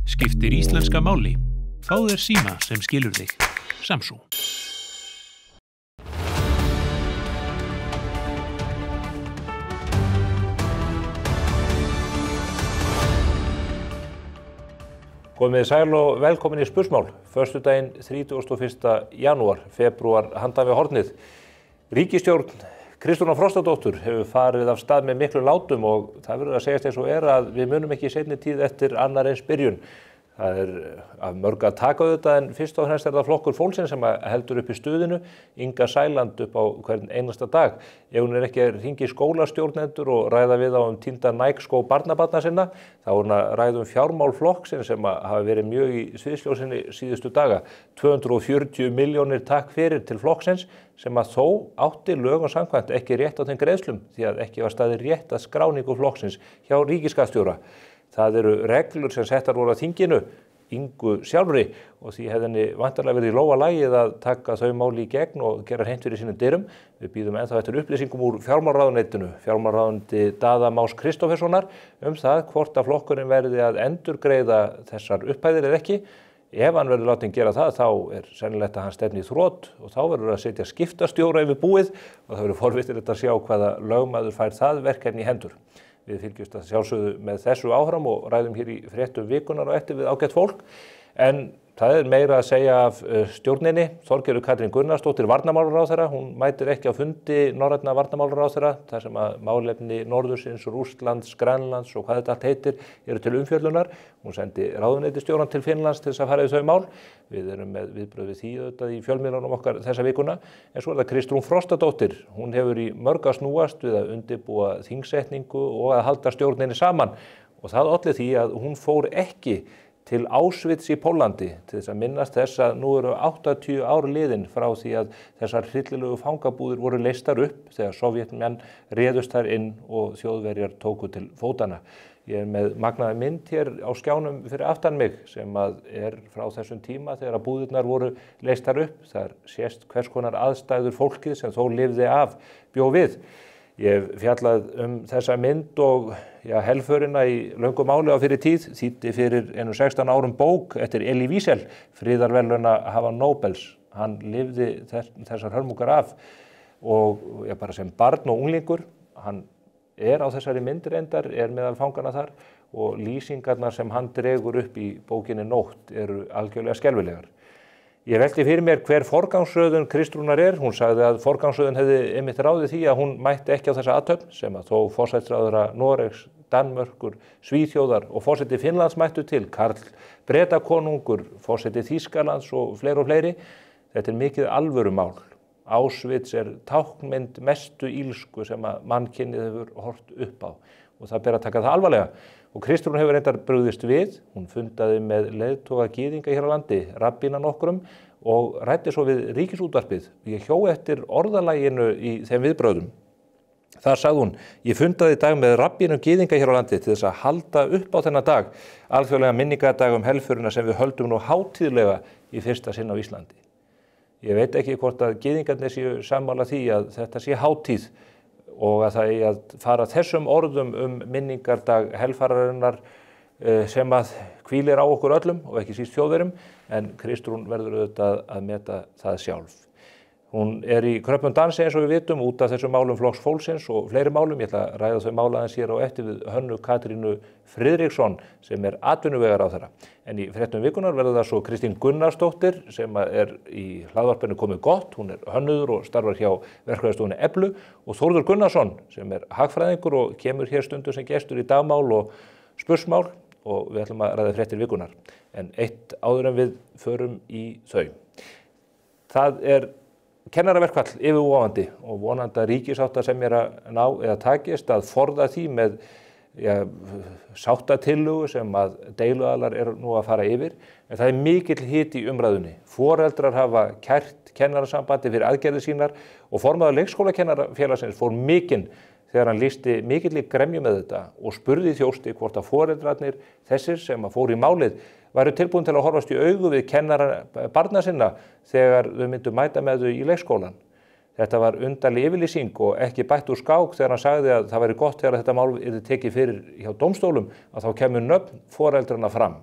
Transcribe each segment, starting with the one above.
Skiptir íslenska máli. Fáðu þér síma sem skilur þig. Samsung. Komið sæl og velkomin í Spursmál. Föstudaginn 31. janúar, febrúar handan við hornið. Ríkisstjórn Kristrúnar Frostadóttur hefur farið af stað með miklu látum og það verður að segjast eins og að við munum ekki í seinni tíð eftir annar eins byrjun. Það af mörg að taka auðvitað en fyrst og fremst það Flokkur fólksins sem heldur upp í stuðinu, Inga Sæland upp á hvern einasta dag. Ef hún ekki að hringi skólastjórnendur og ræða við á týnda Nike-skó barnabarna sinna, þá er hún að ræða fjármál flokksins sem hafa verið mjög í sviðsljósinni síðustu daga. 240 milljónir takk fyrir til flokksins sem þó átti lögum samkvæmt ekki rétt á þeim greiðslum því að ekki var staðið rétt að skráningu flokksins hjá ríkisskattstjóra. Það eru reglur sem settar voru á þinginu, Ingu sjálfri, og því hefði henni væntanlega verið í lófa lagið að taka þau máli í gegn og gera hreint fyrir sínum dyrum. Við bíðum ennþá eftir upplýsingum úr fjármálaráðuneytinu, fjármálaráðuneyti Daða Más Kristóferssonar, það hvort að flokkurinn verði að endurgreiða þessar upphæðir eða ekki. Ef hann verður látinn gera það, þá sennilegt að hann stefni í þrot og þá verður að setja skiptastjóra yfir búið og það verður forvitnilegt að sjá hvaða lögmaður fær það verkefni í hendur. Við fylgjumst að sjálfsögðu með þessu áfram og ræðum hér í fréttum vikunar og eftir við ágætt fólk. En það meira að segja af stjórninni. Þorgerður Katrín Gunnarsdóttir varnarmálaráðherra, hún mætir ekki á fundi norrænna varnarmálaráðherra, þar sem að málefni Norðursins, Rússlands, Grænlands og hvað þetta allt heitir eru til umfjöllunar. Hún sendi ráðuneytisstjórann til Finnlands til þess að fara yfir þau mál. Við erum með viðbrögð við því auðvitað í fjölmiðlunum okkar þessa vikuna. En svo það Kristrún Frostadóttir. Hún hefur í mörg að snúast við að undirbúa þingsetningu og að halda stjórninni saman. Og það olli því að hún fór ekki til Auschwitz í Póllandi til þess að minnast þess að nú eru 80 ár liðin frá því að þessar hryllilegu fangabúðir voru leystar upp þegar Sovétmenn réðust þar inn og Þjóðverjar tóku til fótanna. Ég með magnaða mynd hér á skjánum fyrir aftan mig sem frá þessum tíma þegar að búðirnar voru leystar upp. Þar sést hvers konar aðstæður fólkið sem þó lifði af bjó við. Ég fjallað þessa mynd og helförina í löngu máli á fyrir tíð, þýddi fyrir 16 árum bók eftir Elie Wiesel, friðarverðlaunahafa Nóbels. Hann lifði þessar hörmungar af og bara sem barn og unglingur. Hann á þessari mynd reyndar, meðal fangana þar og lýsingarnar sem hann dregur upp í bókinni Nótt eru algjörlega skelfilegar. Ég velti fyrir mér hver forgangsröðun Kristrúnar Hún sagði að forgangsröðun hefði einmitt ráðið því að hún mætti ekki á þessa athöfn sem að þó forsætisráðherra Noregs, Danmörkur, Svíþjóðar og forseti Finnlands mættu til, Karl Bretakonungur, forseti Þýskalands og fleiri. Þetta mikið alvörumál. Auschwitz táknmynd mestu ílsku sem að mannkynið hefur hort upp á og það ber að taka það alvarlega. Og Kristrún hefur reyndar brugðist við, hún fundaði með leiðtoga gyðinga hér á landi, rabbína nokkrum og ræddi svo við Ríkisútvarpið. Ég hjó eftir orðalaginu í þeim viðbrögðum. Þar sagði hún, ég fundaði í dag með rabbínum gyðinga hér á landi til þess að halda upp á þennan dag, alþjóðlega minningardag helförina sem við höldum nú hátíðlega í fyrsta sinn á Íslandi. Ég veit ekki hvort að gyðingarnir séu sammála því að þetta sé hátíð og að það að fara þessum orðum minningardag helfararinnar sem að hvílir á okkur öllum og ekki síst Þjóðverjum, en Kristrún verður auðvitað að meta það sjálf. Hún í kröppum dansi eins og við vitum út af þessum málum Flokks fólksins og fleiri málum. Ég ætla að ræða þau mála aðeins hér á eftir við Hönnu Katrínu Friðriksson sem atvinnuvegaráðherra. En í fréttum vikunar verður það svo Kristín Gunnarsdóttir sem í hlaðvarpinu komið gott. Hún hönnuður og starfar hjá verkfræðistofunni Eflu og Þórður Gunnarsson sem hagfræðingur og kemur hér stundum sem gestur í dagmál og spursmál og við ætlum að ræða fréttir vikunar. En eitt áður en við förum í þau. Það kennaraverkfall yfirvofandi og vonandi að ríkissáttasemjara ná eða takist að forða því með sáttatillögu sem að deiluaðilar nú að fara yfir. En það mikill hiti í umræðunni. Foreldrar hafa kært kennarasambandi fyrir aðgerðir sínar og formaður leikskólakennarafélagsins fór mikinn þegar hann lýsti mikilli gremju með þetta og spurði þjósti hvort að foreldrarnir þessir sem að fóru í málið væru tilbúin til að horfast í augu við kennara barna sinna þegar þau myndu mæta með þau í leikskólan. Þetta var undarleg yfirlýsing og ekki bætt úr skák þegar hann sagði að það væri gott þegar þetta mál yrði tekið fyrir hjá dómstólum að þá kemur nöfn foreldrana fram.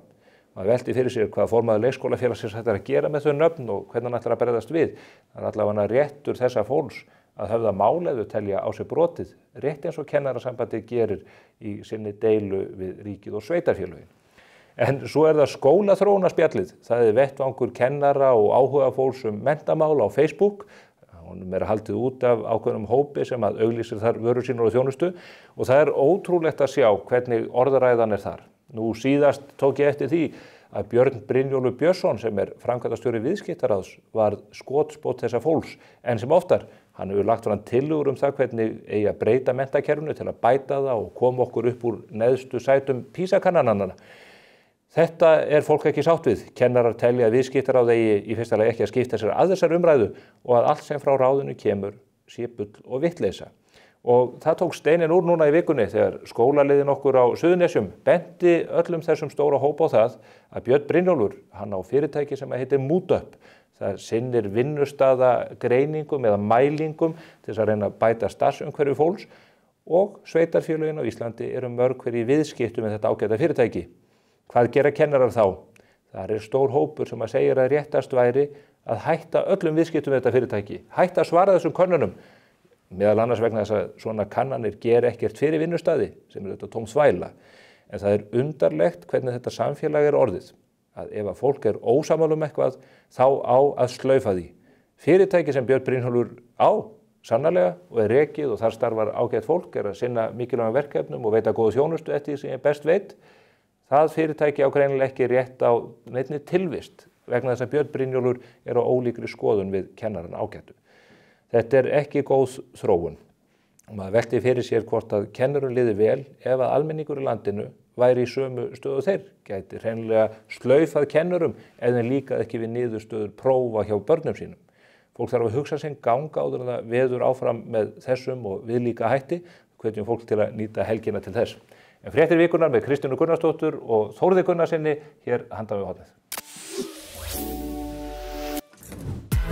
Maður velti fyrir sér hvað formaður leikskólafélagsins ætlar að gera með þau nöfn og hvernig hann ætlar að bregðast við. Það allavega réttur þessa fólks að höfða mál ef þau telja á sig brotið, rétt eins og kennarasambandið gerir í sinni deilu við ríkið og sveitarfélögin. En svo það skólaþróunarspjallið. Það vettvangur kennara og áhuga fólks menntamál á Facebook. Honum haldið út af ákveðnum hópi sem að auglýsir þar vörur sínar og þjónustu og það ótrúlegt að sjá hvernig orðræðan þar. Nú síðast tók ég eftir því að Björn Brynjólfur Björnsson sem framkvæmdastjóri viðskiptaráðs var skotspót þessa fólks en sem oftar hann hefur lagt fram tillögur það hvernig eigi að breyta menntakerfinu til að bæta það og koma okkur upp úr neðstu sætum PISA-kannananna. Þetta fólk ekki sátt við. Kennarar telja að viðskiptaráð eigi í fyrsta lagi ekki að skipta sér að þessar umræðu og að allt sem frá ráðinu kemur sé bull og vitleysa. Og það tók steinin úr núna í vikunni þegar skólaliðin okkur á Suðurnesjum benti öllum þessum stóra hópa á það að Björn Brynjólfur, hann á fyrirtæki sem heitir MoodUp. Það sinnir vinnustaðagreiningum eða mælingum til þess að reyna að bæta starfsumhverfi fólks og sveitarfélögin á Íslandi mörg hver í viðskiptum með þetta ágæta fyrirtæki. Hvað gera kennarar þá? Það stór hópur sem að segja að réttast væri að hætta öllum viðskiptum með þetta fyrirtæki, hætta að svara þessum könnunum. Meðal annars vegna þess að svona kannanir ger ekkert fyrir vinnustaði sem þetta tóm þvæla. En það undarlegt hvernig þetta samfélag orðið. Að ef að fólk ósammála eitthvað, þá á að slaufa því. Fyrirtæki sem Björn Brynjólfur á, sannarlega, og rekið og þar starfar ágætt fólk, að sinna mikilvægum verkefnum og veita góða þjónustu eftir því sem ég best veit. Það fyrirtæki á greinilega ekki rétt á neinni tilvist vegna þess að Björn Brynjólfur á ólíkri skoðun við kennaran ágættu. Þetta ekki góð þróun. Maður velti fyrir sér hvort að kennurum liði vel ef að almenningur í landinu væri í sömu stöðu þeir. Gæti hreinlega slaufað kennurum ef þeir líkað ekki við niðurstöður prófa hjá börnum sínum. Fólk þarf að hugsa sinn ganga áður en það veður áfram með þessum og viðlíka hætti. Hvetjum fólk til að nýta helgina til þess. En fréttir vikunnar með Kristínu Gunnarsdóttur og Þórði Gunnarsinni hér handan við hornið.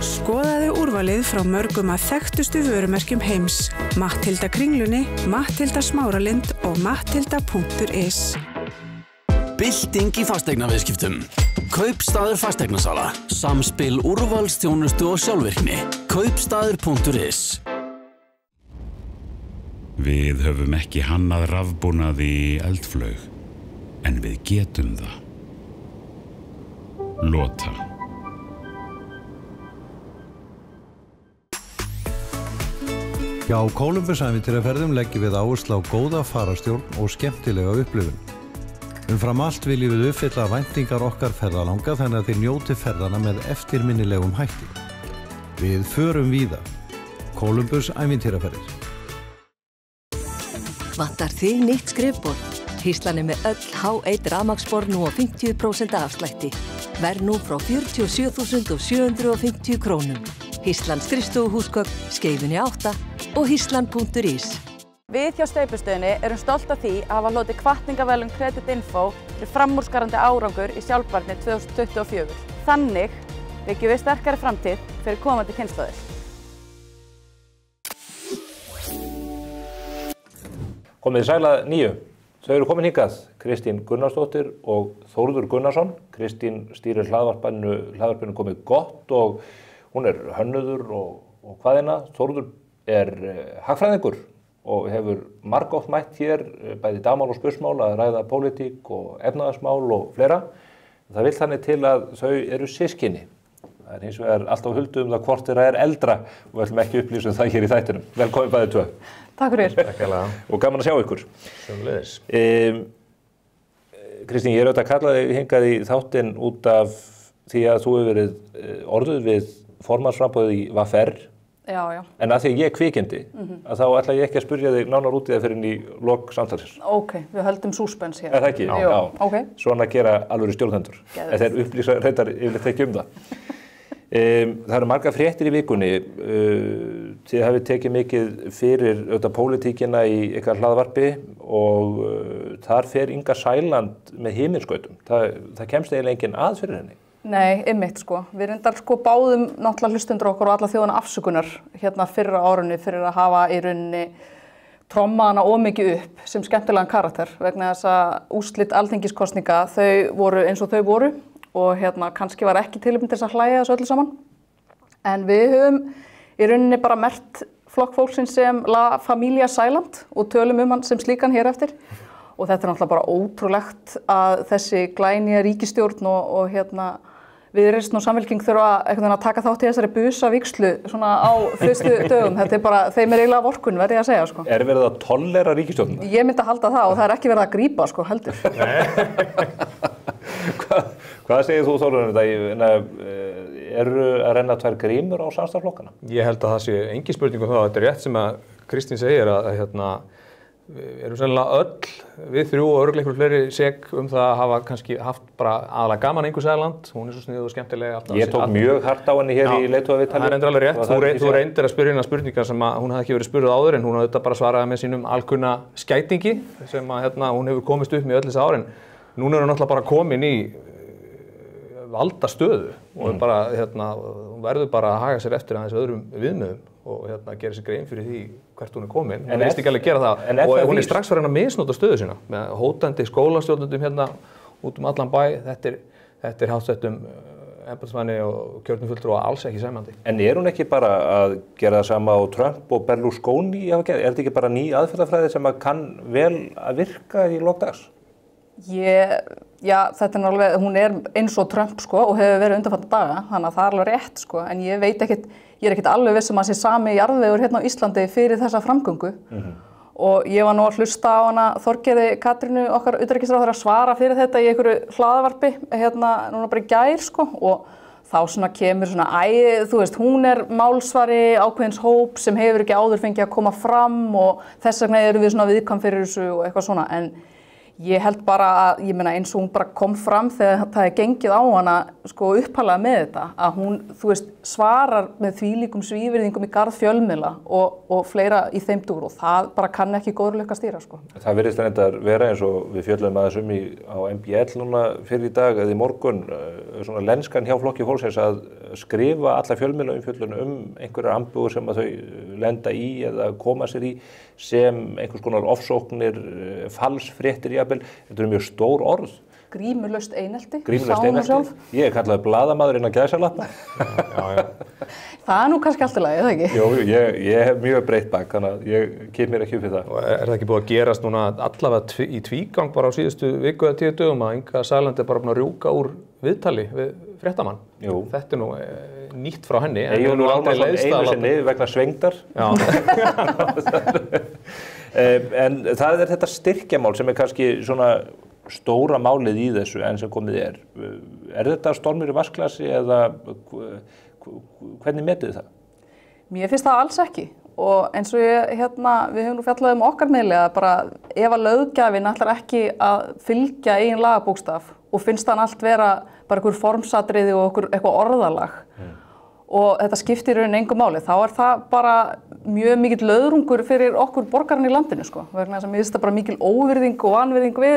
Skoðaðu úrvalið frá mörgum að þekktustu vörumerkjum heims. Matthilda Kringlunni, Matthilda Smáralind og matthilda.is. Bylting í fasteignaviðskiptum. Kaupstaður fasteignasala. Samspil úrvalsþjónustu og sjálfvirkni. Kaupstaður.is. Við höfum ekki hannað rafbúnað í eldflaug, en við getum það. Lota. Hjá Kólumbusævintýraferðum leggjum við áherslu á góða fararstjórn og skemmtilega upplifun. Umfram allt viljum við uppfylla væntingar okkar ferðalanga þannig að þið njóti ferðana með eftirminnilegum hætti. Við förum víða. Kólumbusævintýraferðir. Vantar þig nýtt skrifborð? Hýslan með öll H1 rafmagnsborð nú á 50% afslætti. Verð nú frá 47.750 krónum. Hýslan skrifstofuhúsgögn, Skeifunni 8 og hýslan.is. Við hjá Steypustöðinni stolt af því að hafa hlotið hvatningaverðlaun Creditinfo fyrir framúrskarandi árangur í sjálfbærni 2024. Þannig byggjum við sterkari framtíð fyrir komandi kynslóðir. Komið sæl að nýju. Þau komin hingað, Kristín Gunnarsdóttir og Þórður Gunnarsson. Kristín stýrir hlaðvarpinu komið gott og hún hönnuður og hvaðina. Þórður hagfræðingur og hefur margoft mætt hér, bæði dagmál og spursmál, að ræða pólitík og efnahagsmál og fleira. Það vill þannig til að þau systkini. Það hins vegar alltaf huldu það hvort þeirra eldra og við ætlum ekki upplýsa það hér í þættinum. Velkomin bæði tvö. Takk fyrir. Takk hérlega. Og gaman að sjá ykkur. Sömuleiðis. Kristín, ég auðvitað að kalla þig hingað í þáttinn út af því að þú hefur verið orðuð við formannsframboðið í VR. Já. En að því ég kvikindi, að þá ætla ég ekki að spyrja þig nánar út í það fyrir í lok samtalsins. Ok, við höldum suspense hér. Það ekki? Já. Ok. Svona gera alvöru stjórnendur. Þeir upplýsa reyndar yfirleitt ekki það. Það margar fréttir í vikunni. Þið hafið tekið mikið fyrir pólitíkina í ykkar hlaðvarpi og þar fer Inga Sæland með himinskautum. Það kemst eiginlega enginn að fyrir henni. Nei, einmitt Við reyndar báðum náttúrulega hlustendur okkar og alla þjóðina afsökunar hérna fyrra árunni fyrir að hafa í rauninni tromma hana ómikið upp sem skemmtilegan karakter vegna þess að úrslit alþingiskosninga þau voru eins og þau voru og kannski var ekki tilefni til þess að hlæja þessu öllu saman. En við höfum í rauninni bara merkt flokk fólksins sem La Familia Silent og tölum hann sem slíkan hér eftir. Og þetta náttúrulega bara ótrúlegt að þessi glænýja ríkisstjórn og Viðreisn og Samfylking þurfa að taka þátt í þessari busavígslu svona á fyrstu dögum. Þetta bara, þeim eiginlega vorkunn, verð ég að segja, sko. Verið að tollera ríkisstjórnina? Ég myndi að halda það og það ekki verið að grípa, sko, heldur. Hvað segir þú, Þórður, þetta? Eru að renna tvær grímur á samstarfsflokkana? Ég held að það sé engin spurning um það. Þetta rétt sem að Kristín segir að við erum sennilega öll, við þrjú og örugglega einhver fleiri seg það að hafa kannski haft bara aðalega gaman Ingu Sæland, hún svo sniðug og skemmtileg. Ég tók mjög hart á henni hér í leiðtogaviðtali. Það alveg rétt, þú reyndir að spyrja hérna spurningar sem að hún hafði ekki verið spurð áður en hún hafði þetta bara svaraði með sínum alkunna skætingi sem að hún hefur komist upp með öll þessi árin. Núna hún náttúrulega bara komin í valdastöðu og bara, hún verður bara að haga sér eftir aðeins öðrum viðmiðum og gera sér grein fyrir því hvert hún komin. Hún veist ekki alveg gera það og hún strax farin að misnota stöðu sína með hótandi skólastjórnendum út allan bæ. Þetta er háttsettum embættismanni og kjörnum fulltrúa alls ekki sæmandi. En hún ekki bara að gera það sama á Trump og Berlusconi hafa gert? Þetta ekki bara ný aðferðafræði sem kann vel að virka í lok dags? Þetta alveg, hún eins og Trump sko og hefur verið undanfarna daga, þannig að það alveg rétt sko, en ég er ekkert alveg viss að sé sami jarðvegur hérna á Íslandi fyrir þessa framgöngu. Og ég var nú að hlusta á hana Þorgerði Katrínu, okkar utanríkisráðherra, svara fyrir þetta í einhverju hlaðvarpi núna bara í gær sko og þá svona kemur svona þú veist, hún málsvari ákveðins hóp sem hefur ekki áður fengið að koma fram og þess vegna erum við svona viðkvæm fyrir þessu og eitthvað svona, en ég held bara að, ég meina eins og hún bara kom fram þegar það gengið á hana sko upphaflega með þetta, að hún, þú veist, svarar með þvílíkum svívirðingum í garð fjölmiðla og fleira í þeim dúr og það bara kann ekki góðurleika stýra sko. Það virðist reyndar vera eins og við fjöllum aðeins á MBL núna fyrir í dag eða í morgun, svona lenskan hjá flokki fólksins að skrifa alla fjölmiðla umfjöllun einhverjar ambúður sem að þau lenda í eða koma sér í sem einhvers konar ofsóknir, falsfréttir jafnvel. Þetta mjög stór orð. Grímulaust einelti. Grímulaust einelti. Ég kallaði blaðamaður innan gæsalappa. Það nú kannski allt í lagi, eða ekki? Jú, ég hef mjög breitt bak, þannig að ég kemur mér ekki upp við það. Og það ekki búið að gerast núna allavega í tvígang bara á síðustu viku eða 10 dögum að Inga Sæland bara búin að rjúka úr viðtali við fréttamann? Jú. Þetta nú nýtt frá henni. Eyjólfur Ármannsson einu sinni vegna svengdar. Já. En það þetta styrkjamál sem kannski svona stóra málið í þessu enn sem komið þetta stormur í vatnsglasi eða hvernig metið það? Mér finnst það alls ekki og eins og við höfum nú fjallað okkar miðli að bara ef að löggjafinn ætlar ekki að fylgja eigin lagabókstaf og finnst hann allt vera bara einhver formsatriði og eitthvað orðalag og þetta skiptir í rauninni engu máli, þá það bara mjög mikill löðrungur fyrir okkur borgarinn í landinu sko, vegna þess að mér finnst það bara mikil óvirðing og vanvirðing við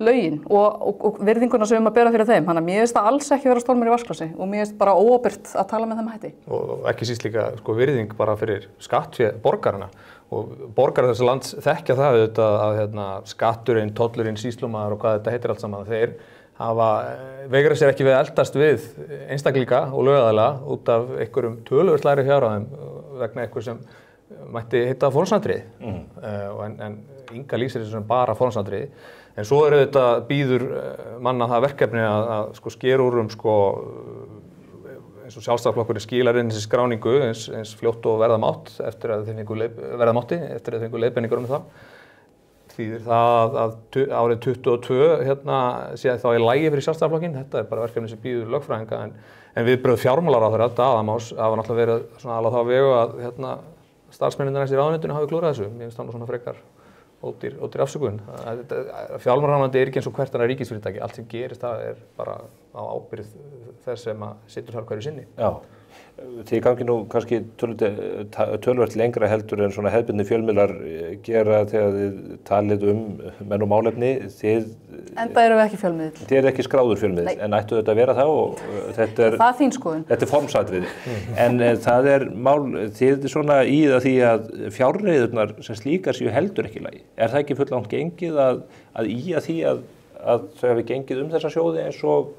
lögin og virðinguna sem að bera fyrir þeim, þannig að mér finnst það alls ekki vera stormur í vatnsglasi og mér finnst bara óábyrgt að tala með þeim hætti. Og ekki síst líka sko virðing bara fyrir skattfé borgarana og borgarar þessa lands þekkja það auðvitað að skatturinn, tollurinn, sýslumaður og hvað þetta heitir allt saman, þeir veigra sér ekki við að eldast við einstaklinga og lögaðila út af einhverjum töluvert lægri fjárhæðum vegna einhver sem mætti heita fornsatriði en Inga lýsir þessu sem bara fornsatriði en svo auðvitað býður manna það verkefni að sko skera úr sko eins og Sjálfstæðisflokkurinn skilar inn þessi skráningu eins fljótt og verða mátt eftir að þeir fengu leiðbeiningar það. Þýðir það að árið 2022 sé þá í lagi fyrir Sjálfstæðisflokkinn. Þetta bara verkefni sem býður lögfræðinga en viðbrögð fjármálaráðherra Daða Más hafa náttúrulega verið svona alveg þá vegu að starfsmennirnir í ráðuneytinu hafi klúrað þessu. Mér finnst það nú svona frekar ódýr afsökun. Fjármálaráðuneytið er ekki eins og hvert annað ríkisfyrirtæki. Allt sem gerist það bara á ábyrgð þess sem situr þar hverju sinni. Já. Þið gangi nú kannski töluvert lengra heldur en svona hefðbundni fjölmiðlar gera þegar þið talið menn og málefni. Enda erum við ekki fjölmiðl. Þið ekki skráður fjölmiðl, en ættu þetta að vera það og þetta það er þín skoðun. Þetta formsatriði. En það mál, þið svona í það því að fjárreiðurnar sem slíkar séu heldur ekki í lagi. Það ekki fulllangt gengið að í að því að þau hafi gengið þessa sjóði eins og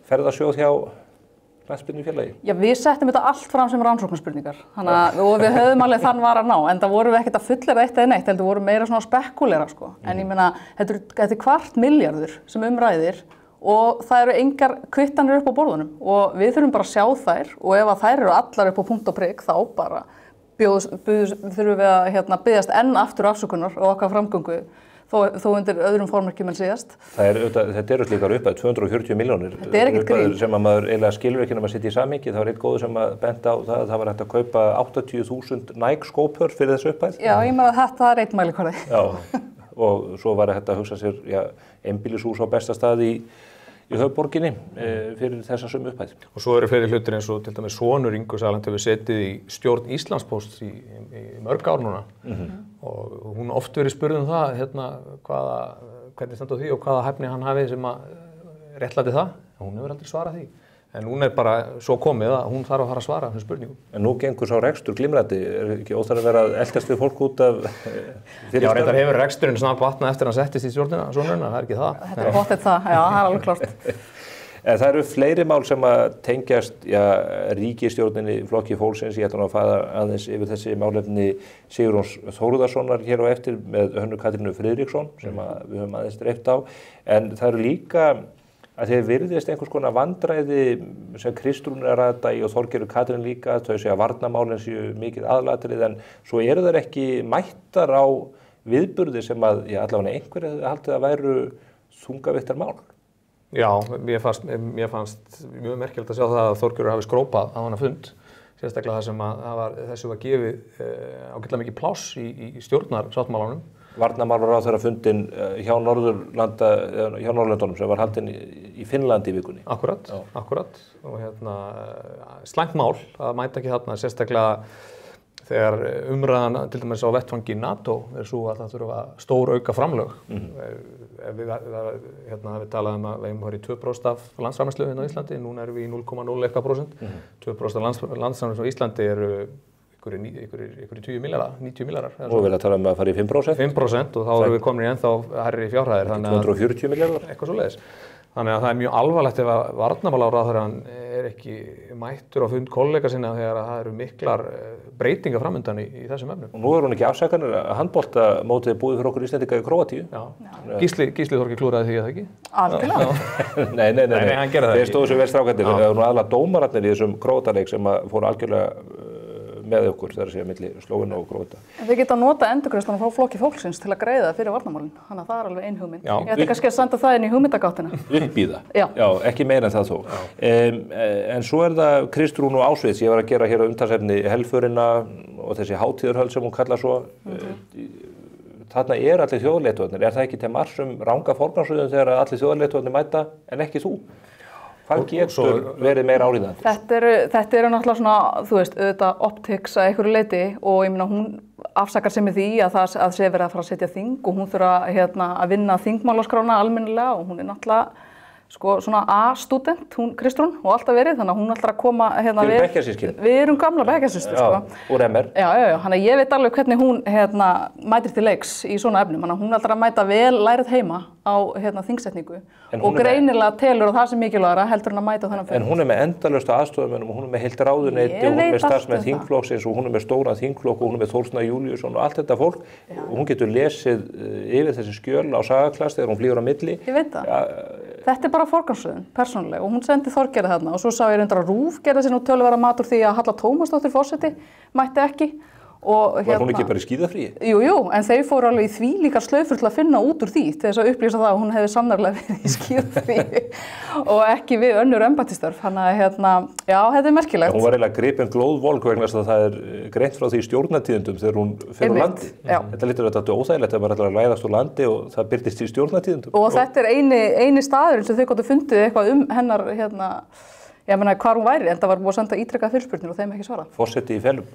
ferðasjóð hjá knattspyrnufélagi? Já, við settum þetta allt fram sem rannsóknarspurningar. Og við höfum alveg þann var að ná, en það vorum við ekkert að fullera eitt eða neitt, heldur vorum meira svona að spekulera, sko. En ég meina, þetta er $250 sem ræðir og það eru engar kvittanir upp á borðunum og við þurfum bara að sjá þær og ef að þær eru allar upp á punkt og prik, þá bara þurfum við að biðjast enn aftur afsökunar og okkar framgöngu. Þó undir öðrum formerkjum en síðast. Þetta eru slíkar upphæð, 240 milljónir. Þetta er ekkert grín. Sem að maður eiginlega skilur ekki nema að setja í samhengi. Það var einn góður sem að benda á það að það var hægt að kaupa 80.000 Nike skópör fyrir þessu upphæð. Já, ég meina að þetta er einn mælikvarði. Já, og svo var hægt að hugsa sér einbýlishús á besta stað í höfuðborginni fyrir þessa sömu upphæð. Og svo eru fleiri hlutir eins og til dæmis sonur Ingu Sæland hefur setið í stjórn Íslandspósts í mörg ár núna. Og hún oft verið spurð það, hvernig stendur því og hvaða hæfni hann hafi sem að réttlæti það. Hún hefur aldrei svarað því. En núna bara svo komið að hún þarf að fara að svara þessum spurningum. En nú gengur sá rekstur glimrandi, ekki óþarf að vera að eltast við fólk út af Já, reyndar hefur reksturinn snart batnað eftir að hann settist í stjórnina, sonurina, það ekki það. Þetta er pottet það, já, það alveg klart. En það eru fleiri mál sem að tengjast ríkisstjórninni flokki fólksins. Ég ætla nú að fara aðeins yfir þessi málefni Sigurjóns Þórðarsonar hér á eftir með Hönnu Katrínu Friðriksson sem við höfum aðeins dreift á. En það eru líka að þeir virðist einhvers konar vandræði sem Kristrún að ræða í og Þorgerður Katrín líka. Þau segja að varnarmálin séu mikið aðalatriði en svo eru þær ekki mættar á viðburði sem að allavega einhverju haldið að væru þungavittar mál. Já, mér fannst mjög merkilegt að sjá það að Þorgerður hafi skrópað á hana fund, sérstaklega það sem að þessu var gefið ágætlega mikið pláss í stjórnarsáttmálanum. Varnarmálaráðherra fundinn hjá Norðurlöndunum sem var haldinn í Finnlandi í vikunni. Akkurat. Og slæmt mál að mæta ekki þarna, sérstaklega þegar umræðan til dæmis á vettvangi NATO svo að það þurfa stór auka framlög. Við talaðum að við hefum horið 2% af landsframleiðslu hérna á Íslandi, núna erum við í 0,0 eitthvað %. 2% af landsframleiðslu á Íslandi eru ykkur 20 milljarðar, 90 milljarðar. Og við erum að tala um að fara í 5%? 5% og þá erum við komin í ennþá hærri fjárhæðir. 240 milljarðar? Eitthvað svoleiðis. Þannig að það er mjög alvarlegt ef að varnarmálaráðherrann ekki mættur á fund kollega sinna þegar það eru miklar breytingar framundan í þessum efnum. Og nú er hún ekki afsakanir að handboltamótið búið fyrir okkur Íslendinga í Króatíu. Já. Gísli Þorki klúraði því að það ekki? Algjörlega. Nei, hann gerði það ekki. Þeir stóðu sér vel strákarnir. Það var nú aðalega dómararnir í þessum Króataleik sem fóru algjörlega með okkur þegar það sé milli Slóveníu og Króata. Þið geta að nota endurgreiðsluna frá flokki fólksins til að greiða fyrir varnarmálin. Þannig að það er alveg ein hugmynd. Ég ætti kannski að senda það inn í hugmyndagáttina. Upp í það? Já, ekki meira en það þó. En svo er það Kristrún og Ásveits. Ég var að gera hér á umtalsefni helförina og þessi hátíðarhöld sem hún kallar svo. Þarna allir þjóðarleiðtogarnir. Það ekki til marks ranga forgangsröðun þegar allir þjóðarleiðtogarnir mæta en ekki þú? Hvað getur verið meira áríðandi? Þetta eru náttúrulega svona, þú veist, auðvitað optics að einhverju leyti og ég meina hún afsakar sig með því að það sé verið að fara að setja þing og hún þurfa að vinna þingmálaskrána almennilega og hún er náttúrulega svona A-student, hún Kristrún og alltaf verið, þannig að hún alltaf að koma við erum gamla bekkjarsystur úr MR. Já, þannig að ég veit alveg hvernig hún mætir til leiks í svona efnum, þannig að hún alltaf að mæta vel lærið heima á þingsetningu og greinilega telur að það sem mikilvægara heldur hún að mæta þennan fyrir. En hún er með endalaust aðstofamönnum og hún er með heilt ráðuneyti og hún er með starfsmenn þingflokksins og hún er með stóran þingflokk og hún er með Þórsna Júlíusson og allt þetta fólk og hún getur lesið yfir þessi skjöl á sagaklass þegar hún flýgur á milli. Ég veit það. Þetta er bara forgangsröðun, persónulega, og hún sendi Þorgerði þarna og svo sá ég reyndar að RÚV gerði sér nú töluverða mat úr því að Halla Tómasdóttir forseti mætti ekki. Var hún ekki bara í skíðafríi? Jú, en þeir fóru alveg í því líka slaufur til að finna út úr því til þess að upplýsa það að hún hefði sannarlega verið í skíðafríi og ekki við önnur embættisstörf. Þannig að já, þetta er merkilegt. Hún var eiginlega gripin glóðvolg vegna þess að það er greint frá því í stjórnartíðindum þegar hún fer úr landi. Þetta lítur þetta óþægilegt að bara læðast úr landi og það birtist í stjórnartíðindum. Og þetta er eini staðurinn sem þau gátu fundið eitthvað hennar ég meina hvar hún væri, en það var búið að senda ítrekað fyrirspurnir og þeim ekki svara. Forseti í felum.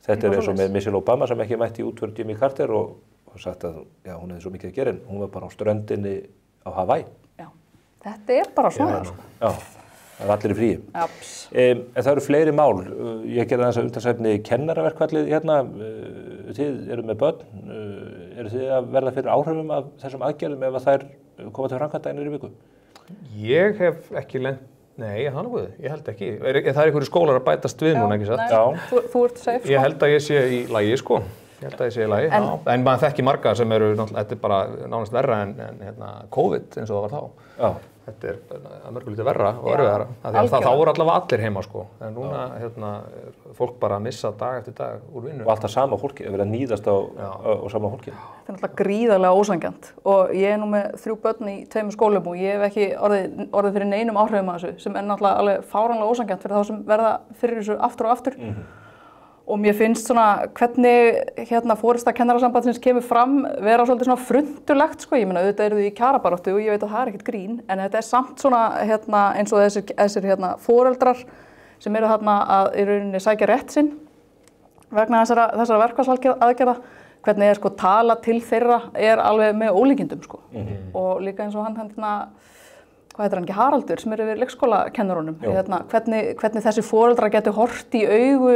Þetta eins og með Michelle Obama sem ekki mætti í útvörð Jimmy Carter og sagt að já, hún hefði svo mikið að gera en hún var bara á ströndinni á Hawaii. Já, þetta bara svona. Já, það allir í fríi. En það eru fleiri mál. Ég gerði þess að umtalsefni kennaraverkfallið hérna. Þið eru með börn. Eru þið að verða fyrir áhrifum af þessum aðgerðum ef að þær koma til framkvæmda einir í viku? Ég hef ekki lent. Nei, það nú, ég held ekki. Það einhverju skólar að bætast við núna, ekki satt? Já. Þú ert safe, sko? Ég held að ég sé í lagi, sko. En maður þekki marga sem eru, þetta bara nánast verra en COVID eins og það var þá. Já. Þetta að mörgu lítið verra og erfiðara. Þá voru allavega allir heima, sko. En núna fólk bara að missa dag eftir dag úr vinnu. Og alltaf sama fólki, verið að níðast á sama fólki. Það er náttúrulega gríðarlega ósanngjarnt og ég nú með 3 börn í 2 skólum og ég hef ekki orðið fyrir neinum áhrifum af þessu sem náttúrulega alveg fáránlega ósanngjarnt fyrir þá sem verða fyrir þessu aftur og aftur. Og mér finnst svona hvernig forysta kennarasambandsins kemur fram vera svolítið svona frundulegt, sko. Ég meina auðvitað eru þið í kjarabaráttu og ég veit að það ekkert grín, en þetta samt svona eins og þessir foreldrar sem eru þarna að í rauninni sækja rétt sinn vegna þessara verkfallsaðgerða, hvernig sko tala til þeirra alveg með ólíkindum, sko. Og líka eins og hann hvað heitir hann ekki, Haraldur, sem eru við leikskólakennurunum. Hvernig þessi foreldrar getur horft í augu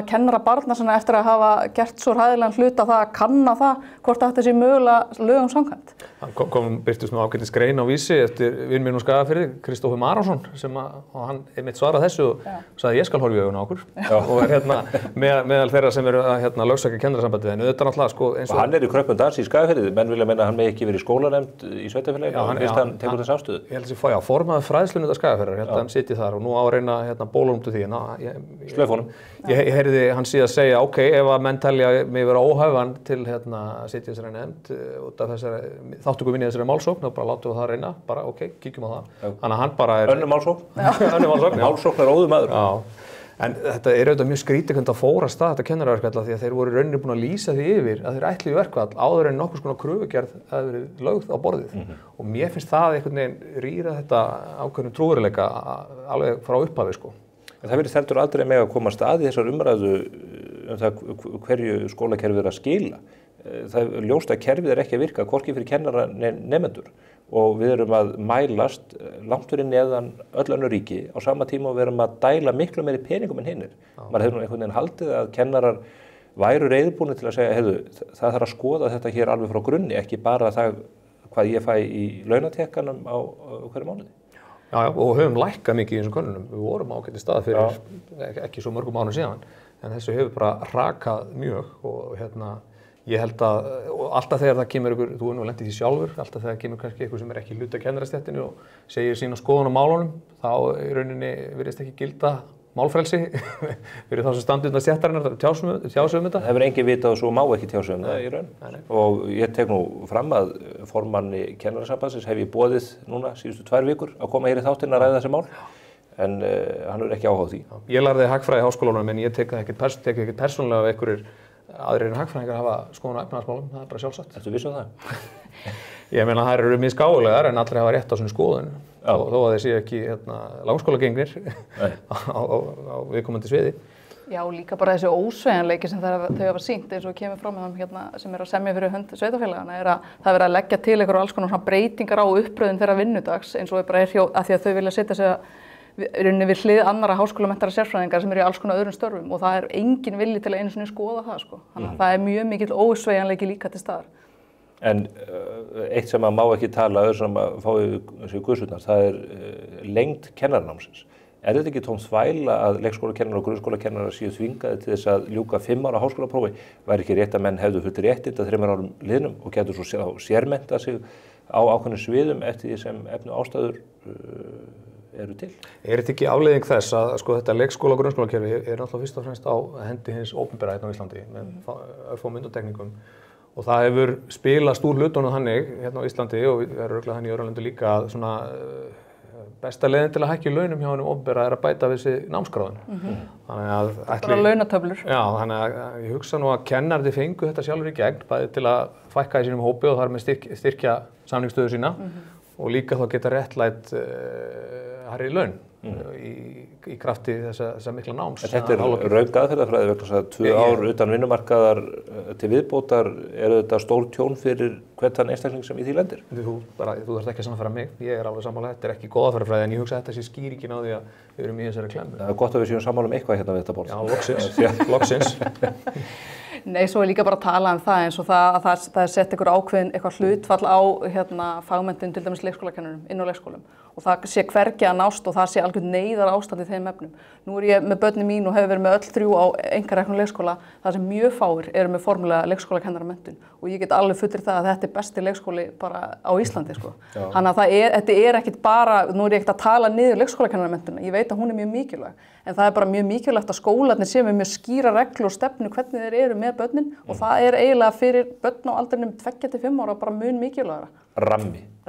kennara barna eftir að hafa gert svo hræðilegan hlut að það að kanna það hvort þetta sé mögulega lögum samkvæmt. Hann birtist nú ágætis grein á Vísi eftir vin minn á Skagafirði, Kristófer Marásson, og hann einmitt svarað þessu og sagði ég skal horfa í augun á okkur. Og meðal þeirra sem eru að lögsækja kennarasambandið, en auðvitað náttúrulega sko eins og hann í kröppundans í Skagafirði, menn vilja meina að hann megi ekki verið í skólanefnd í sveitarfélaginu, fyrst hann tekur þessa afstöðu. Já, formaður fræðslunni Skagafjarðar, ég held að hann sitji þar og nú á að reyna bólum út úr því. Slöfunum. Ég heyrði hann síðan segja, ok, ef að menn telja mig vera óhæfan til að sitja þessari nefnd út af þessari þáttöku minni þessari málsókn, þá bara látum við það reyna, bara ok, kíkjum á það. Þannig að hann bara önnur málsókn. Önnur málsókn. Málsókn óður maður. Já. En þetta auðvitað mjög skrítið hvernig það fór af stað, þetta kennaraverkfall, því að þeir voru rauninni búin að lýsa því yfir að þeir ætluðu í verkfall áður en nokkurs konar kröfugerð hafi verið lögð á borðið. Og mér finnst það einhvern veginn rýra þetta ákveðnum trúveruleika alveg frá upphafi, sko. En það virðist heldur aldrei með að koma stað í þessar umræðu það hverju skólakerfið að skila. Það er ljóst að kerfið ekki að virka, hvorki fyrir kennara nemendur. Og við erum að mælast langt fyrir neðan öll önnur ríki á sama tíma og við erum að dæla miklu meiri peningum en hinnir. Maður hefur nú einhvern veginn haldið að kennarar væru reiðubúnir til að segja, heyrðu, það þarf að skoða þetta hér alveg frá grunni, ekki bara það hvað ég fæ í launatekkanum á hverju mánuði. Já, og höfum lækkað mikið í þessum könnunum. Við vorum ágætt í stað fyrir ekki svo mörgum mánuðum síðan, en þessu hefur bara hrakað mjög og ég held að alltaf þegar það kemur ykkur, þú nú lent í því sjálfur, alltaf þegar kemur kannski ykkur sem ekki hluti af kennarastéttinni og segir sína skoðun á málunum, þá í rauninni virðist ekki gilda málfrelsi fyrir þá sem standi undan stéttarinnar tjá sig um þetta. Það hefur enginn vitað og svo má ekki tjá sig um það í raun. Og ég tek nú fram að formanni kennarasambandsins hef ég boðið núna síðustu 2 vikur að koma hér í þáttinn að ræða þessi mál. En hann er ekki áhuga á því. Ég lærði hagfræði í háskólanum en ég tek ekkert persónulega af einhverjir aðrir en hagfræðingar hafa skoðun á efnahagsmálum, það bara sjálfsagt. Ertu viss um það? Ég meina þær eru misgáfulegar en allir hafa rétt á sinni skoðun þó að þeir séu ekki langskólagengnir á viðkomandi sviði. Já, líka bara þessi ósveigjanleiki sem þau hafa sýnt eins og kemur frá með þeim sem eru að semja fyrir hönd sveitarfélagana að það er verið að leggja til einhverjar alls konar breytingar á uppröðun þeirra vinnudags eins og bara af því að þau vilja setja sig við hlið annarra háskólamenntaðra sérfræðingar sem eru í alls konar öðrum störfum og það er engin vilji til að einu sinni skoða það, sko. Þannig að það er mjög mikill ósveigjanleiki líka til staðar. En eitt sem að má ekki tala, öðru sem að fá yfir guðsutnar, það er lengd kennaranámsins. Er þetta ekki tóm þvæla að leikskólakennarar og grunnskólakennarar séu þvingaði til þess að ljúka 5 ára háskólaprófi? Væri ekki rétt að menn hefðu fullt réttindi að 3 árum liðnum og getur svo sérmennta sig á ákveðnum sviðum eftir því sem efnu ástæður eru til? Er þetta ekki afleiðing þess að sko, þetta leikskóla- og grunnskólakerfi er náttúrulega fyrst og fremst á hendi hins opinbera hérna á Íslandi með örfáum undantekningum og það hefur spilast úr hlutunum þannig hérna á Íslandi og við erum örugglega þannig í öðrum löndum líka að svona besta leiðin til að hækka í launum hjá hennum opinbera er að bæta við sig námsgráðinu. Þannig að bara launatöflur. Já, þannig að ég hugsa nú að kennararnir fengu þetta sjálfur í gegn bæði til að fækka í sínum hópi og þar með styrkja samningsstöðu sína og líka þá geta réttlætt hærri laun í krafti þessa mikla náms. Þetta röng aðferðafræði vegna þess að 2 ár utan vinnumarkaðar til viðbótar þetta stór tjón fyrir hvern þann einstakling sem í því lendir? Þú þarft ekki að sannfæra mig, ég alveg sammála, þetta ekki góð aðferðafræði en ég hugsa að þetta sé skýringin á því að við erum í þessari klemmu. Það gott að við séum sammála eitthvað hérna við þetta borð. Já, loksins. Nei, svo líka bara að tala það eins og það er sett eitthvað hlutfall á fagmenntun til dæmis leikskólakennurum inn á leikskólum og það sé hvergi að nást og það sé algjörn neyðar ástand í þeim efnum. Nú ég með börnin mín og hefur verið með öll 3 á einkareknum leikskóla þar sem mjög fáir eru með formulega leikskólakennaramenntun og ég get alveg fullir það að þetta er besti leikskóli bara á Íslandi sko. Þannig að þetta er ekkit bara, nú ég ekkert að tala niður leikskólakennaramenntuna, ég veit að hún er mjög mikilvæg en það er bara mjög mikilvægt að skólarnir séu með mjög skýra reglur og stefnu hvernig þeir eru með börnin og það er eiginlega fyrir börn á aldrinum 2-5 ára bara mjög mikilvægara.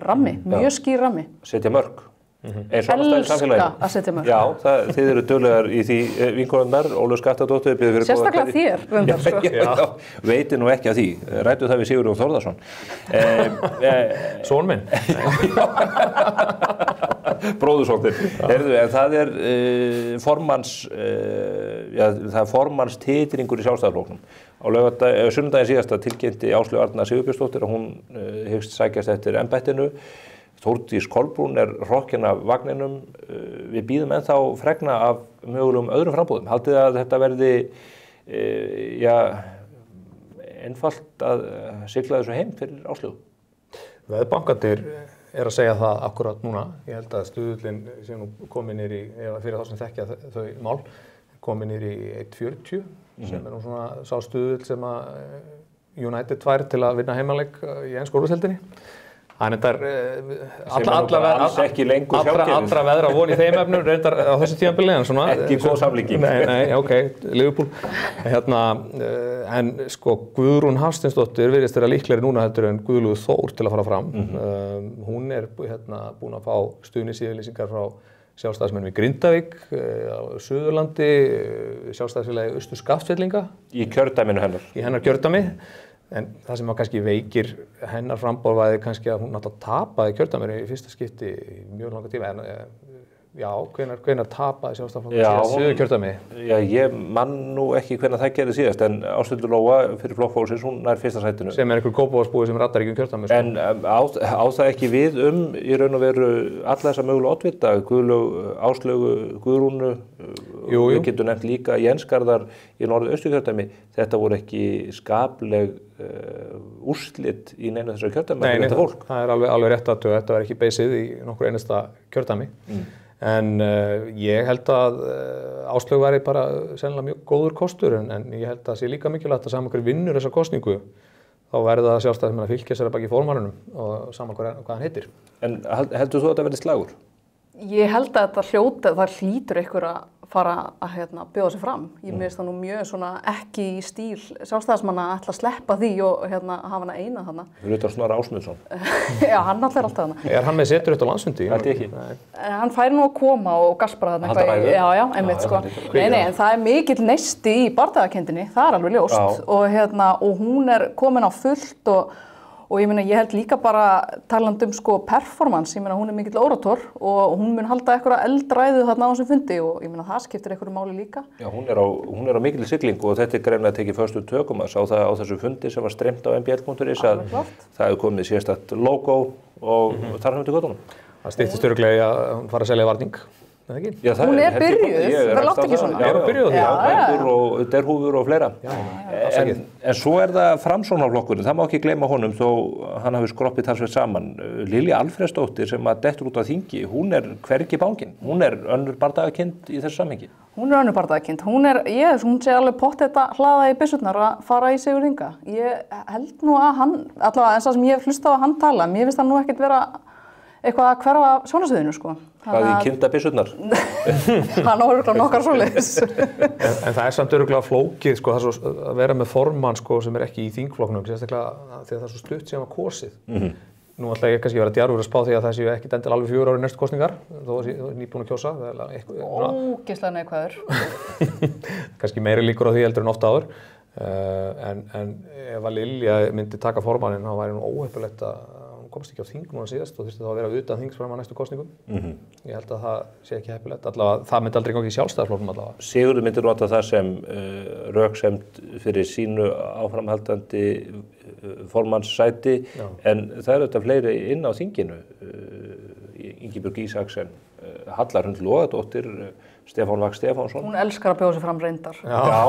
Rammi, mjög skýr rammi. Setja mörk. Elska að setja mörk. Já, þið eru duglegar í því vinkonunnar, Ólöf Skaftadóttir. Sérstaklega þér, reyndar sko. Já, veitir nú ekki af því. Ræddu það við Sigurjón Þórðarsson. Son minn. Bróðursóttir. En það er formanns titringur í Sjálfstæðisflokknum. Á sunnudaginn síðasta tilkynnti Áslaug Arna Sigurbjörnsdóttir að hún hyggst sækjast eftir embættinu. Þórdís Kolbrún er hrokkin af vagninum. Við bíðum ennþá fregna af mögulegum öðrum frambúðum. Haldið að þetta verði einfalt að sigla þessu heim fyrir Áslaugu? Veðbankarnir er að segja það akkurat núna. Ég held að stuðullin sé nú komið niður í, fyrir þá sem þekkja þau mál, komið niður í 1,40 sem er nú svona sá stuðull sem að United fær til að vinna heimaleik í ensku úrvalsdeildinni. Þannig að allra veðra von í þeim efnum reyndar á þessu tímabili en svona ekki góð samlíking. Nei, ok, Liverpool. En sko Guðrún Hafsteinsdóttir virðist vera líklegri núna heldur en Guðlaugur Þór til að fara fram. Hún er búin að fá stuðningsyfirlýsingar frá sjálfstæðismönnum í Grindavík, á Suðurlandi, sjálfstæðisfélagi Austur-Skaftfellinga. Í kjördæminu hennar. Í hennar kjördæmi. En það sem kannski veikir hennar framboð var kannski að hún náttúrulega tapaði kjördæminu í fyrsta skipti í mjög langa tíma. Já, hvenær tapaði Sjálfstæðisflokkurinn síðast Suðurkjördæmi? Já, ég man nú ekki hvenær það gerði síðast, en Ásthildur Lóa fyrir Flokk fólksins, hún nær fyrsta sætinu. Sem er einhver Kópavogsbúi sem rattar ekki kjördæmi. En á það ekki við í raun og veru alla þessa mögulega oddvita, Áslaugu, Guðrúnu, við getum nefnt líka Jens Garðar í Norður-Austurkjördæmi. Þetta voru ekki skapleg úrslit í neina þessari kjördæmi fyrir þetta fólk. Það er alveg rétt aðtögu, þetta var ekki beysið í nokkur einasta kjördæmi. En ég held að Áslaug væri bara sennilega mjög góður kostur en ég held að það sé líka mikilvægt að saman hver vinnur þessa kosningu þá verða sjálfstæðismenn að fylgja sér að baki formannunum og saman hvað hann heitir. En heldur þú að þetta verði slagur? Ég held að það hlýtur einhver að fara að bjóða sig fram. Ég finnst það nú mjög svona ekki í stíl sjálfstæðismanna að ætla að sleppa því og hafa hana eina þarna. Fyrir utan Snorra Ásmundsson. Já, hann alltaf er alltaf þarna. Er hann með seturétt á landsfundi? Held ég ekki. Hann fær nú að koma og gaspra þarna eitthvað. Já, einmitt sko. Nei, en það er mikill neisti í bardagakendinni, það er alveg ljóst. Og hún er komin á fullt og ég meina, ég held líka bara talandi sko performance, ég meina hún er mikill orator og hún mun halda einhverja eldræðu þarna á þessum fundi og ég meina það skiptir einhverju máli líka. Já, hún er á mikilli siglingu og þetta er greinilega tekið föstu tökum að sá það á þessu fundi sem var streymt á mbl.is að það hefur komið sérstakt logo og þar höfum við til göttunum. Það styttist örugglega að hún fara að selja varning. Já, hún er byrjuð, það látt ekki svona. Já, byrjuð því. Bændur og derhúfur og fleira. En svo er það Framsóknarflokkurinn, það má ekki gleyma honum þó hann hafi skroppið talsvert saman. Lilja Alfreðsdóttir sem að dettur út á þingi, hún er hvergi bangin. Hún er önnur bardagakind í þessu samhengi. Hún er önnur bardagakind. Hún sé alveg pottþétt að hlaða í byssurnar að fara í Sigurð Inga. Ég held nú að hann, allavega eins og sem ég hef hlustað á hann tala, mér finnst það nú ekkert vera eitthvað að hverfa sjónarsviðinu sko. Hvað í kindabyssurnar? Hann á örugglega nokkar svoleiðis. En það er samt örugglega flókið sko, það er svo að vera með formann sko sem er ekki í þingflokknum, sérstaklega því að það er svo stutt síðan var kosið. Nú ætla ég kannski að vera djarfur að spá því að það séu ekki endilega alveg 4 ári næstu kosningar, þó að ég er nýbúin að kjósa. Ógeðslega neikvæður. Kannski meiri líkur á því heldur en oft áður. En ef að Lilja myndi taka formanninn, þá væri nú óheppilegt að hún komst ekki á þing núna síðast og þurfti þá að vera utan þings fram á næstu kosningum. Ég held að það sé ekki heppilegt, allavega það myndi aldrei gangi í Sjálfstæðisflokknum allavega. Sigurður myndir nota það sem röksemd fyrir sínu áframhaldandi formannssæti, en það eru þetta fleiri inn á þinginu. Ingibjörg Ísaksen, Halla Hrund Logadóttir, Stefán Vagn Stefánsson. Hún elskar að bjóða sig fram reyndar. Já,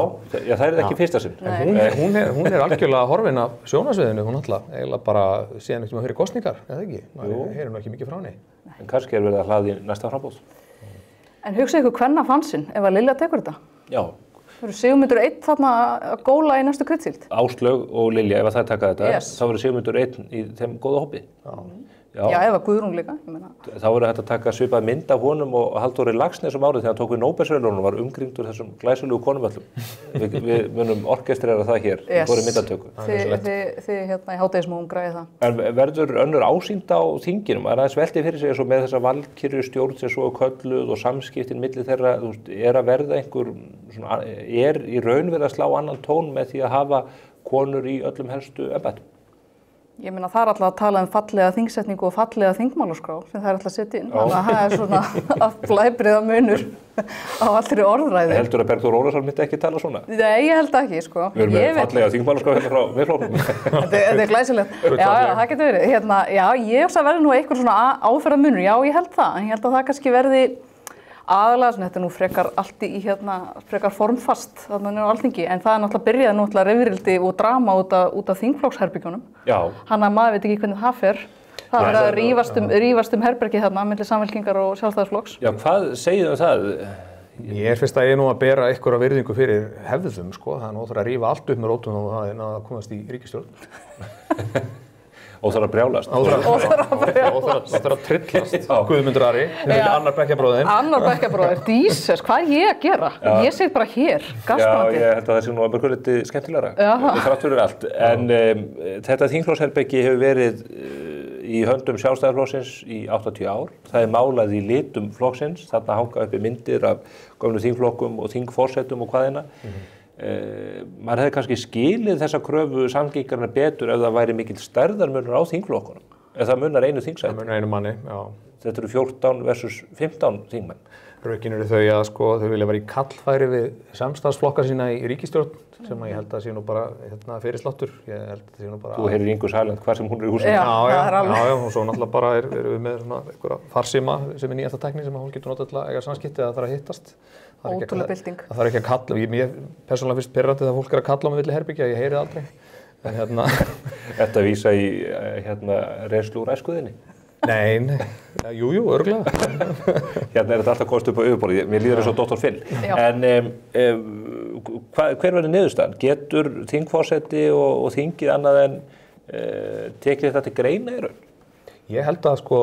það er ekki fyrsta sinn. Hún er algjörlega horfin af sjónasviðinu, hún alltaf, eiginlega bara síðan ekkert fyrir kosningar, eða ekki? Maður heyrir nú ekki mikið frá henni. En kannski verið að hlaða í næsta framboð. En hugsið ykkur kvennafansinn, ef að Lilja tekur þetta? Já. Það eru Sigmundur 1 þarna að góla í næstu kryddsíld. Áslaug og Lilja, ef að það taka þetta, þá verður Sigmundur 1 í þeim góða hópi. Já, ef að Guðrún líka, ég meina. Þá verður hægt að taka svipað mynd af honum og Halldóri Laxness árið þegar hann tók við Nóbelsverðlaununum og var umkringdur þessum glæsilegu konumöllum. Við munum orkestrera það hér í góðri myndatöku. Þið hérna í hádegismóum græði það. En verður önnur ásýnd á þinginum? Það er aðeins veltið fyrir sig eins og með þessa valkyrjustjórn sem svo er kölluð og samskiptin milli þeirra, er að verða einhver, er í raun verið að slá annan tón með því að hafa konur í öllum helstu embættum? Ég meina það er alltaf að tala fallega þingsetningu og fallega þingmálaskrá sem það er alltaf að setja inn. Þannig að það er svona að blæbriða munur á allri orðræði. Heldur að Bergþór Ólason myndi ekki tala svona? Nei, ég held ekki, sko. Við erum með fallega þingmálaskrá hérna frá Miðflokknum. Þetta er glæsilegt. Já, það getur verið. Já, ég hugsa að verði nú einhver svona áferðarmunur. Já, ég held það. En ég held að það kannski verði aðalega, þetta er nú frekar allt í frekar formfast þarna á Alþingi, en það er náttúrulega byrjað náttúrulega rifrildi og drama út af þingflokksherbergjunum. Já. Þannig að maður veit ekki hvernig það fer. Það er að rífast herbergi þarna milli Samfylkingar og Sjálfstæðisflokks. Já, hvað segið það? Ég finnst að ég nú að bera einhverja virðingu fyrir hefðum, sko. Það er nú óþarf að rífa allt upp með rótum og það að komast í ríkisstjórn. Óþarf að brjálast. Óþarf að trillast. Guðmundur Ari, annar bekkjarbróðir. Annar bekkjarbróðir, díses, hvað er ég að gera? Ég sit bara hér, gaspandi. Já, ég held að það sé nú að mörgur liti skemmtilegra. Þrátt fyrir allt. En þetta þingflokksherbergi hefur verið í höndum Sjálfstæðisflokksins í 80 ár. Það er málað í litum flokksins. Þarna hanga uppi myndir af gömlu þingflokkum og þingforsetum og hvaðina. Maður hefði kannski skilið þessa kröfu Samfylkingarinnar betur ef það væri mikill stærðarmunur á þingflokkunum, ef það munar einu þingsæti. Það munar einu manni, já. Þetta eru 14 versus 15 þingmenn. Rökin eru þau að sko, þau vilja vera í kallfæri við samstarfsflokka sína í ríkisstjórn, sem að ég held að sé nú bara fyrir sláttur. Þú heyrir Ingu Sæland hvað sem hún er í húsinu. Já, og svo náttúrulega bara erum við með svona einhverja farsíma sem er nýjasta tækni sem að hún getur notað til að eiga samskipti eða það þarf að hittast. Ótrúlega bylting. Það þarf ekki að kalla, ég persónulega finnst pirrandi þegar fólk er að kalla á mig milli herbergja, ég heyri það aldrei. En Þetta vísa í reynslu úr æskuðinni? Nei, jú, örugglega. Hérna er þetta alltaf komst upp á yfirborðið, mér líður eins og Dr. Phil. En hver verður niðurstaðan? Getur þingforseti og þingið annað en tekið þetta til greina í raun? Ég held að sko,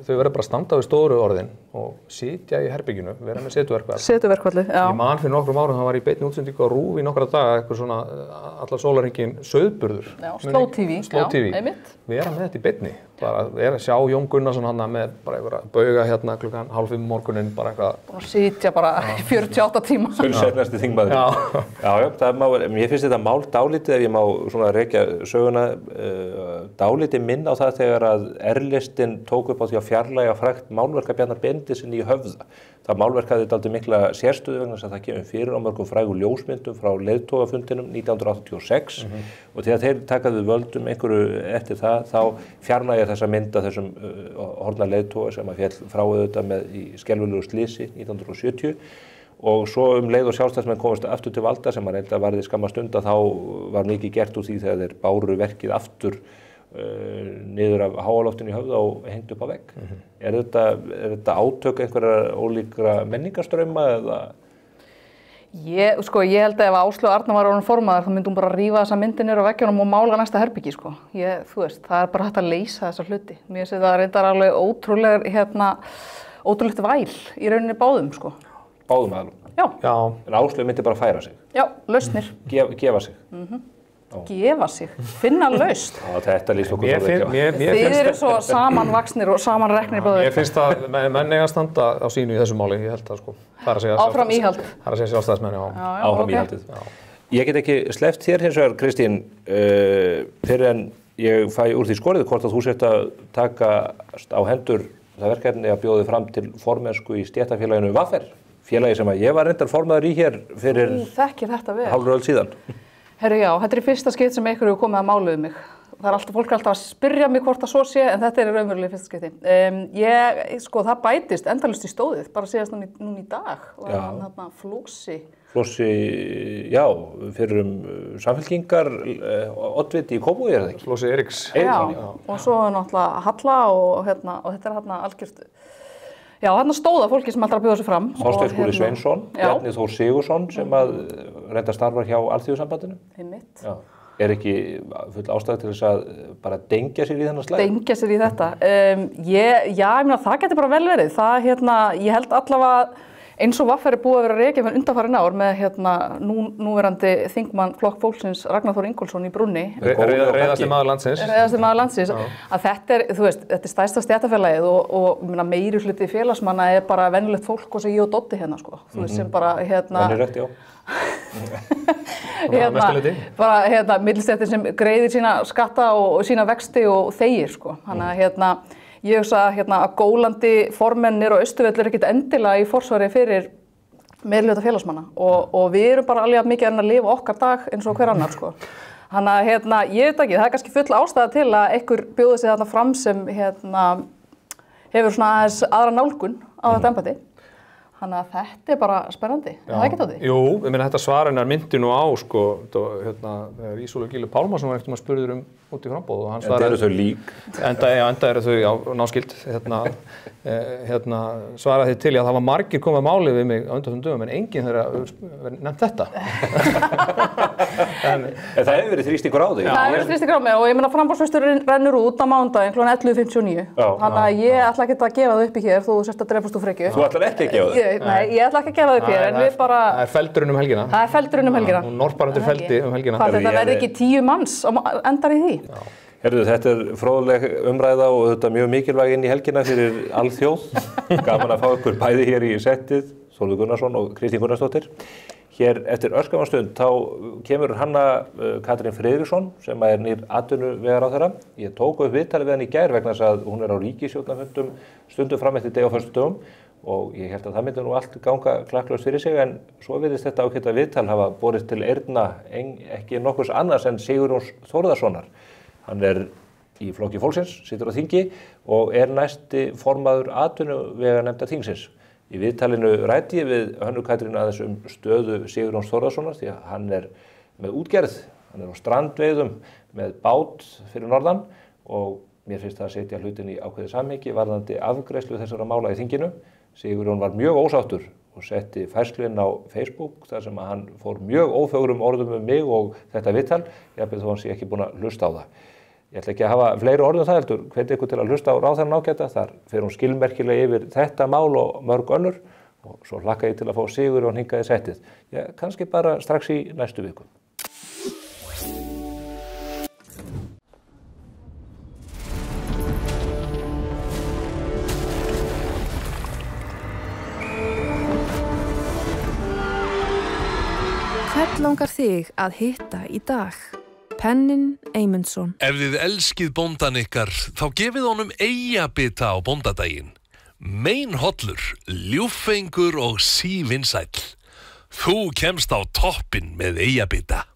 þau verður bara að standa við stóru orðin og sitja í herberginu, vera með setuverkvall. Setuverkvallið, já. Ég man fyrir nokkrum árum, það var í beinni útsendingu á RÚV í nokkra daga, eitthvað svona allar sólarhringinn sauðburður. Já, Sló-TV, einmitt. Vera með þetta í beinni, bara vera að sjá Jón Gunnarsson hann með bara einhverja bauga hérna klukkan 4:30 morguninn, bara eitthvað. Bara sitja bara 48 tíma. Sölsefnasti þingmaður. Já, mér finnst þetta mál dálítið, ef ég má svona rekja söguna, dálítið minn á það þegar að R-listinn tók upp á því að fjarlægja frægt málverka Bjarnar Benediktssyni í Höfða. Það málverk hafði dálítið mikla sérstöðu vegna þess að það kemur fyrir á mörgum frægum ljósmyndum frá leiðtogafundinum 1986 og þegar þeir takaðu völdum einhverju eftir það, þá fjarlægja þessa mynd af þessum horfna leiðtoga sem að féll frá auðvitað með í skelfilegu slysi 1970 og svo leið og Sjálfstæðismenn komast aftur til valda sem að reynda varði skamma stund að þá var mikið gert úr því þegar þeir báru verkið aftur niður af háaloftinu í Höfða og hengt upp á vegg. Er þetta átök einhverja ólíkra menningarstrauma eða? Ég held að ef Áslaug Arna var orðin formaður þá myndi hún bara rífa þessa myndi niður á veggjunum og mála næsta herbyggi, sko. Þú veist, það er bara hægt að leysa þessa hluti. Mér finnst það reyndar alveg ótrúlegt væl í rauninni báðum, sko. Báðum aðalum? Já. En Áslaug myndi bara færa sig? Já, lausnir. Gefa sig? Gefa sig, finna lausn. Þetta lýst okkur svo ekki. Þið eru svo samanvaxnir og samanreknir báðir. Ég finnst að menn eiga að standa á sínu í þessu máli, ég held að sko. Áfram íhald. Það er að segja Sjálfstæðismenn, já. Áfram íhaldið. Ég get ekki sleppt þér hins vegar, Kristín, fyrir en ég fæ úr því skorið hvort að þú sért að taka á hendur það verkefni að bjóði fram til formennsku í stéttarfélaginu VAFR, félagi sem að ég var reyndar formaður í hér fyrir hálfri öld síðan. Herru, já, þetta fyrsta skipt sem einhverju hefur komið að mála um mig. Fólk er alltaf að spyrja mig hvort það svo sé, en þetta raunverulega fyrsta skipti. Það bætist endalaust í stóðið, bara síðast núna í dag. Þarna Flósi, já, fyrir Samfylkingar, oddviti í Kópavogi, það ekki? Flósi Eiríks. Já, og svo náttúrulega Halla og þetta þarna algjört. Já, þarna stóða fólki sem alltaf bjóða sig fram. Þorsteinn Skúli Sveinsson, Bjarni Þór Sigurðsson sem að reynda starfar hjá Alþýðusambandinu. Einmitt. Já. Ekki full ástæða til þess að bara dengja sér í þennan slag? Dengja sér í þetta. Ég meina, það getur bara vel verið. Ég held allavega eins og VAFR búið að vera rekið með undanfarin ár með núverandi þingmann Flokk fólksins Ragnar Þór Ingólfsson í brúnni. Reiðasti maður landsins. Reiðasti maður landsins. Að þetta er stærsta stéttarfélagið og meiri hluti félagsmanna er bara venjulegt fólk og sem ég og Doddi hérna, sko. Þú veist, sem bara Venjulegt, já. Millistéttin sem greiðir sína skatta og sína vexti og þegir, sko. Þannig að ég hugsa að gólandi formennir og Austurvelli ekkert endilega í forsvari fyrir meirihluta félagsmanna og við erum bara alveg mikið að lifa okkar dag eins og hver annar, sko. Þannig að ég veit ekki, það er kannski full ástæða til að einhver bjóði sig þarna fram sem hefur svona aðeins aðra nálgun á þetta embætti. Þannig að þetta er bara spennandi, er það ekki Tóti? Jú, ég meina þetta svarinn myndi nú á, sko, þegar Ísólfur Gylfi Pálmason var eftir spurður út í framboð og hann svaraði... Enda eru þau lík. Enda eru þau, já, náskild, svaraði til að það var margir komið máli við mig á undanförnum dögum en enginn þeirra nefnt þetta. En það hefur verið þrýstingur á þig? Það hefur verið þrýstingur á mig og ég meina framboðsfresturinn rennur út á mánudaginn kl. 11:59. Þannig að ég ætla ekki að gefa það upp í hér þó þú sért að drepast úr frekju. Þú ætlar ekki að gefa það? Nei, ég ætla ekki að gefa það upp hér, en við bara... Það er feldurinn helgina. Það er feldurinn helgina. Og Norðbarandur feldi helgina. Hvað, þetta verði ekki 10 manns endar í því? Herðu, þetta fróðleg umræða og þetta mjög mikilvæg inn í helgina fyrir alþjóð. Gaman að fá ykkur bæði hér í settið, Þórður Gunnarsson og Kristín Gunnarsdóttir. Hér eftir örskamma stund þá kemur Hanna Katrín Friðriksson sem er nýr atvinnuvegaráðherra. Ég tók upp viðtalið við hann í gær vegna þess að hún er á ríkisstjórnarfundum stundum fram eftir degi á föstudögum og ég held að það myndi nú allt ganga klakklaust fyrir sig en svo virðist þetta ágæta viðtal hafa borist til eyrna ekki nokkurs annars en Sigurjóns Þórðarsonar. Hann er í Flokki fólksins, situr á þingi og er næsti formaður atvinnuveganefndar þingsins. Í viðtalinu ræddi ég við Hönnu Katrín aðeins stöðu Sigurjóns Þórðarsonar því að hann er með útgerð, hann er á strandveiðum með bát fyrir norðan og mér finnst það að setja hlutin í ákveðið samhengi varðandi afgreiðslu þessara mála í þinginu. Sigurjón var mjög ósáttur og setti færslinn á Facebook þar sem að hann fór mjög ófögrum orðum mig og þetta viðtal, jafnvel þó hann sé ekki búinn að hlusta á það. Ég ætla ekki að hafa fleiri orðum það heldur, hvet ykkur til að hlusta á ráðherrann ágæta, þar fer hún skilmerkilega yfir þetta mál og mörg önnur og svo hlakka ég til að fá Sigurjón hingað í settið. Kannski bara strax í næstu viku. Hvern langar þig að hitta í dag? Pennin Eymundsson. Ef þið elskið bóndan ykkar, þá gefið honum eyjabita á bóndadaginn. Meinhollur, ljúffengur og sívinsæll. Þú kemst á toppinn með eyjabita.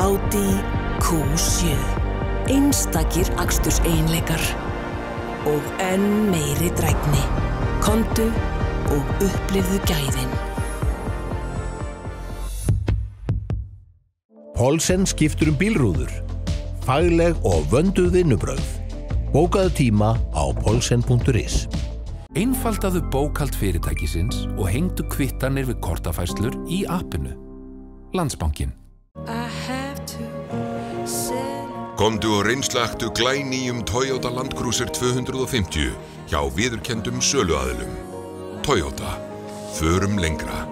Audi Q7. Einstakir aksturseiginleikar og enn meiri drægni. Komdu og upplifðu gæðin. Paulsen skiptur bílrúður. Fagleg og vönduð vinnubrögð. Bókaðu tíma á paulsen.is. Einfaldaðu bókhald fyrirtækisins og hengdu kvittanir við kortafærslur í appinu. Landsbankinn. Komdu og reynslaktu glænýjum Toyota Land Cruiser 250 hjá viðurkenndum söluaðilum. Toyota. Förum lengra.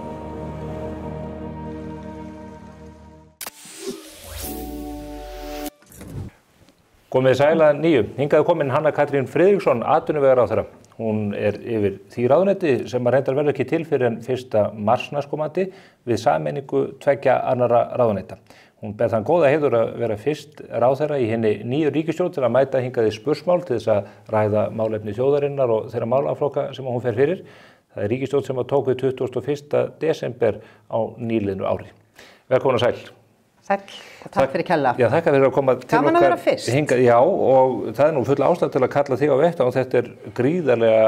Komið sæla nýju. Hingaði komin Hanna Katrín Friðriksson, atvinnuvegaráðherra. Hún yfir því ráðuneyti sem reyndar verður ekki til fyrir en 1. mars næstkomandi við sameiningu 2 annarra ráðuneyta. Hún ber þann góða heiður að vera fyrst ráðherra í henni nýju ríkisstjórn til að mæta hingaði spursmál til þess að ræða málefni þjóðarinnar og þeirra málaflokka sem hún fer fyrir. Það ríkisstjórn sem tók við 21. desember á nýliðnu ári. Velkomin og sæl. Sæl og takk fyrir kella. Já, þakka fyrir að koma til okkar. Gaman að vera fyrst. Hingað, já, og það nú full ástæða til að kalla þig á vettvang og þetta gríðarlega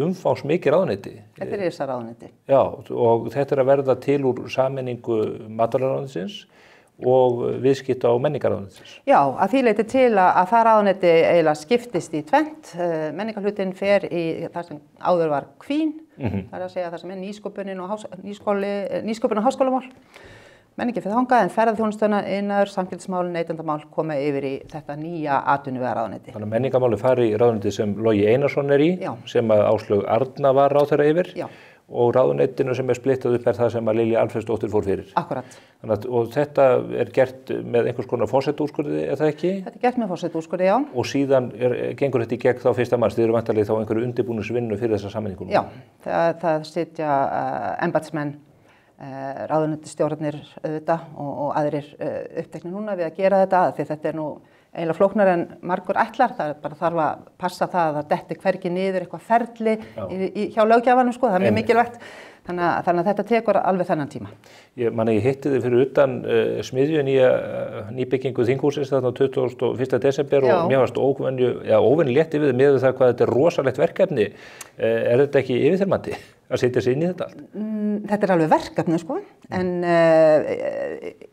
umfangsmikið ráðuneyti. Þetta þessa ráðuneyti. Já, og þetta að verða til úr sameiningu matvælaráðuneytisins og viðskipta- og menningarráðuneytisins. Já, að því leyti til að það ráðuneyti eiginlega skiptist í tvennt. Menningarhlutin fer í það sem áður var kvín, það að segja það sem nýsköpunin og háskólamál. Menningi fyrir þangað en ferðarþjónustuna, iðnaður, samkeppnismál, neytendamál koma yfir í þetta nýja atvinnuvegaráðuneyti. Þannig að menningarmáli fari í ráðuneyti sem Logi Einarsson í, sem að Áslaug Arna var ráðherra yfir. Já. Og ráðuneytinu sem splittað upp það sem að Lilja Alfreðsdóttir fór fyrir. Akkurat. Og þetta gert með einhvers konar forsetaúrskurði, það ekki? Þetta gert með forsetaúrskurði, já. Og síðan gengur þetta í gegn þá 1. mars, þið eru væntanlega þá einhverju undirbúningsvinnu fyrir þessa sameiningu. Já, það sitja embættismenn, ráðuneytisstjórarnir auðvitað og aðrir uppteknir núna við að gera þetta, því þetta nú eiginlega flóknar en margur ætlar, það bara þarf að passa það að það detti hvergi niður eitthvað ferli hjá löggjafanum, sko, það mjög mikilvægt. Þannig að þetta tekur alveg þennan tíma. Ég hitti þið fyrir utan smiðju nýbyggingu þinghúsins þarna 21. desember og mér varst óvenju létt yfir með það hvað þetta rosalegt verkefni. Þetta ekki yfirþyrmandi að setja sig inn í þetta allt? Þetta alveg verkefni, sko, en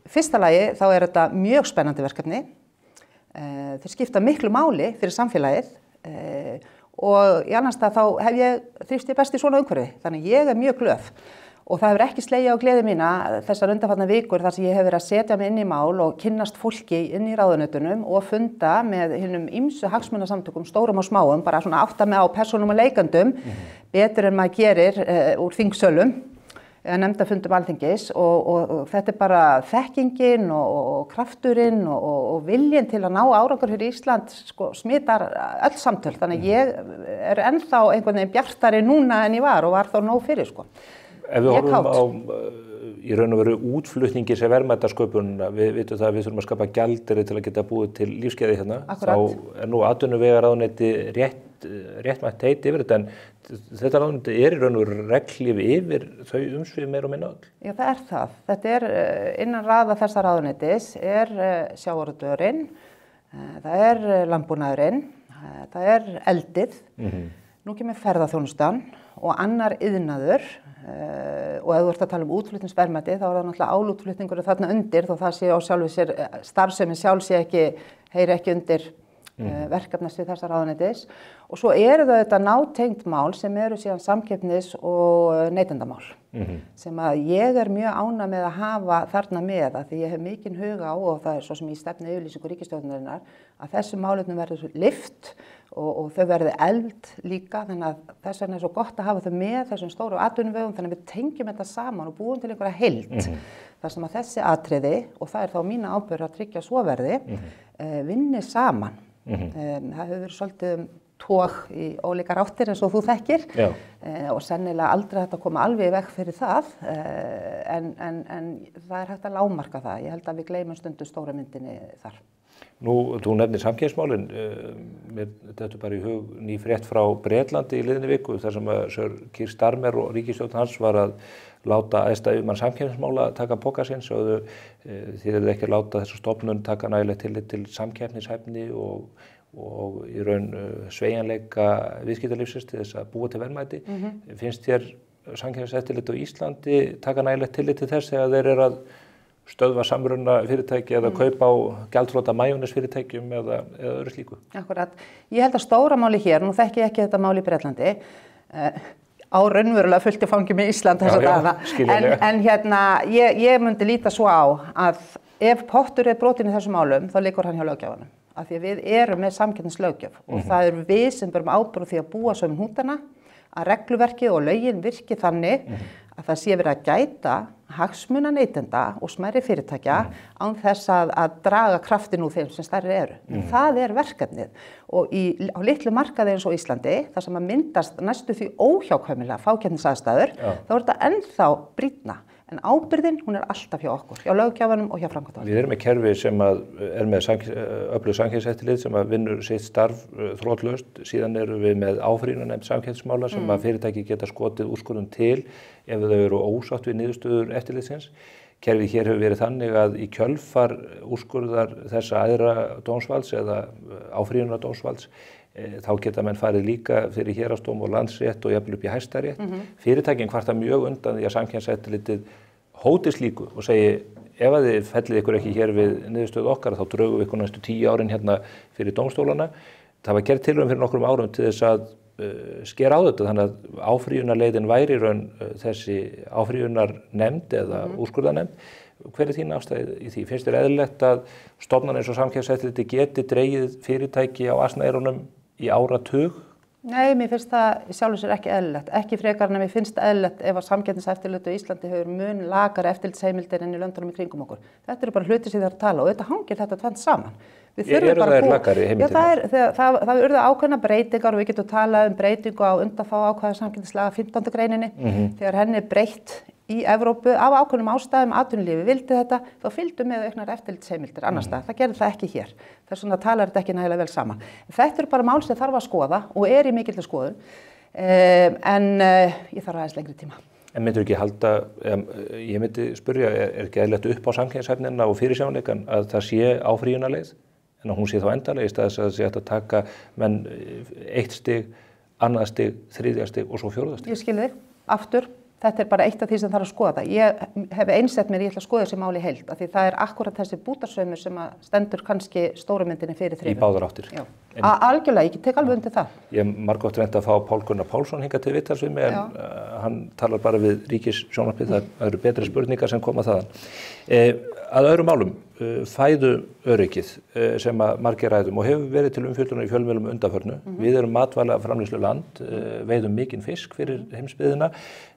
fyrsta lagi þá þetta mjög spennandi verkefni. Þeir skipta miklu máli fyrir samfélagið og í annars þá hef ég þrifst ég best í svona umhverfi, þannig ég mjög glöð og það hefur ekki slegið á gleði mína þessar undanfarna vikur þar sem ég hef verið að setja mig inn í mál og kynnast fólki inn í ráðuneytunum og funda með hinum ýmsu hagsmunasamtökum, stórum og smáum, bara svona átta mig á persónum og leikandum, betur en maður gerir úr þingsölum. Nefndafundum Alþingis og þetta bara þekkingin og krafturinn og viljinn til að ná árangur hér í Ísland sko, smitar öll samtöl. Þannig ég ennþá einhvern veginn bjartari núna en ég var og var þá nóg fyrir. Sko. Ef við horfum á í raun og veru útflutningi sem verðmætasköpunina, við vitum það að við þurfum að skapa gjaldeyri til að geta búið til lífskeiði hérna. Akkurat. Þá nú atvinnuvegaráðuneyti réttmætt heiti yfir þetta, en þetta ráðuneyti í raun og veru reglíf yfir þau umsvif meira og minna öll. Já, það það. Þetta innan raða þessa ráðuneytis sjávarútvegurinn, það landbúnaðurinn, það eldið, nú kemur ferðaþjónustan og annar iðnaður og ef þú ert að tala útflutningsverðmæti þá það náttúrulega álútflutningur þarna undir þó það sé á sjálfu sér starfsemi sjálf heyri ekki undir verkefnasvið þessa ráðuneytis og svo eru þetta nátengt mál sem eru síðan samkeppnis- og neytendamál sem að ég mjög ánægð með að hafa þarna með að því ég hef mikinn huga á og það svo sem í stefnu yfirlýsingu ríkisstjórnarinnar að þessum málefnum verður lyft og þau verði efld líka þannig að þess vegna svo gott að hafa þau með þessum stóru atvinnuvegum þannig að við tengjum þetta saman og búum til einhverja heild þar sem að þessi atriði og það þá mína ábyrgð að tryggja svo verði vinni saman. Það hefur verið svolítið tóg í ólíkar áttir eins og þú þekkir og sennilega aldrei hægt að koma alveg í veg fyrir það en það hægt að lágmarka það. Ég held að við gleymum stundum stóra myndinni þar. Nú, þú nefnir samkeppnismálin, þetta bara í hug ný frétt frá Bretlandi í liðinni viku þar sem að Sir Keir Starmer og ríkisstjórn hans var að láta æðsta yfirmann samkeppnismála taka poka sinn og þið eru ekki að láta þessa stofnun taka nægilegt tillit til samkeppnishæfni og í raun sveigjanleika viðskiptalífsins til þess að búa til verðmæti. Finnst þér samkeppniseftirlit á Íslandi taka nægilegt tillit til þess þegar þeir eru að stöðva samruna fyrirtæki eða kaupa á gjaldþrota majónesfyrirtækjum eða öðru slíku? Akkurat. Ég held að stóra máli hér, nú þekki ég ekki þetta máli í Bretlandi, á raunverulega fullt í fangi með Ísland þessa dagana. En hérna, ég myndi líta svo á að ef pottur brotin í þessum málum, þá liggur hann hjá löggjafanum. Af því að við erum með samkeppnislöggjöf og það við sem berum ábyrgð því að búa svo hnútana, að regluverkið og lögin virki þannig að það sé verið að gæta hagsmuna neytenda og smærri fyrirtækja án þess að draga kraftin úr þeim sem stærri eru. Það verkefnið og á litlu markaði eins og Íslandi, þar sem að myndast næstu því óhjákvæmilega fákeppnisaðstæður, þá þetta ennþá brýnna. En ábyrgðin, hún alltaf hjá okkur, hjá löggjafanum og hjá framkvæmdarvaldinu. Við erum með kerfi sem með öflug samkeppniseftirlit sem vinnur sitt starf þrotlaust. Síðan erum við með áfrýjunarnefnd samkeppnismála sem fyrirtæki geta skotið úrskurðum til ef þau eru ósátt við niðurstöður eftirlitsins. Kerfið hér hefur verið þannig að í kjölfar úrskurðar þessa æðra dómsvalds eða áfrýjunar dómsvalds þá geta menn farið líka fyrir héraðsdóm og landsrétt og jafnvel upp í Hæstarétt. Fyrirtækin kvarta mjög undan því að samkeppniseftirlitið hóti slíku og segi ef að þið fellið ykkur ekki hér við niðurstöðu okkar þá drögum við ykkur næstu 10 árin hérna fyrir dómstólana. Það var gert tilraun fyrir nokkrum árum til þess að skera á þetta, þannig að áfrýjunarleiðin væri raun þessi áfrýjunarnefnd eða úrskurðarnefnd. Hver þín afstæð í því? Finnst þér eðlilegt að stofnanir eins og samkeppniseftirlitið geti dregið fyrirtæki á asnaeyrunum í áratug? Nei, mér finnst það sjálfur sér ekki eðlilegt. Ekki frekar en mér finnst eðlilegt ef að samkeppniseftirlitið á Íslandi hefur mun lakari eftirlitsheimildir en í löndunum í kringum okkur. Þetta eru bara hlutir sem það að tala og þetta hangir þetta tvennt saman. Eru þær lakari heimildir? Já, það urðu ákveðna breytingar og við getum talað breytingu á undanþágu ákvæða samkeppnislaga 15. greininni. Þegar henni breytt í Evrópu af ákveðnum ástæðum, atvinnulífi vildi þetta, þá fylgdu með auknar eftirlitsheimildir annars staðar. Það gerði það ekki hér. Þess vegna talar þetta ekki nægilega vel saman. Þetta eru bara mál sem þarf að skoða og í mikilli skoðun, en ég þarf aðeins lengri tíma. En myndur ekki halda, ég myndi spyrja, ekki eðlilegt upp á samkeppnishæfnina og fyrirsjáanleikann að það sé áfrýjunarleið, en að hún sé þá endanleg í stað þess að það sé hægt að taka menn 1 stig, 2 stig, 3 stig og svo 4 stig? Ég skil þig, aftur. Þetta bara eitt af því sem þarf að skoða. Ég hef einsett mér, ég ætla að skoða þessi máli heild, af því það akkurat þessi bútasaumur sem stendur kannski stóru myndinni fyrir þrifum. Í báðar áttir. Já. Algjörlega, ég tek alveg undir það. Ég margótt reyndi að fá Pál Gunnar Pálsson hingað til viðtals við mig, en hann talar bara við ríkissjónvarpið, það eru betri spurningar sem koma þaðan. Að öðrum málum, fæðuöryggið sem að margir ræðum og hefur verið til umfjöllunar í fjölmiðlum undanförnu. Við erum matvælaframleiðsluland, veiðum mikinn fisk fyrir heimsbyggðina,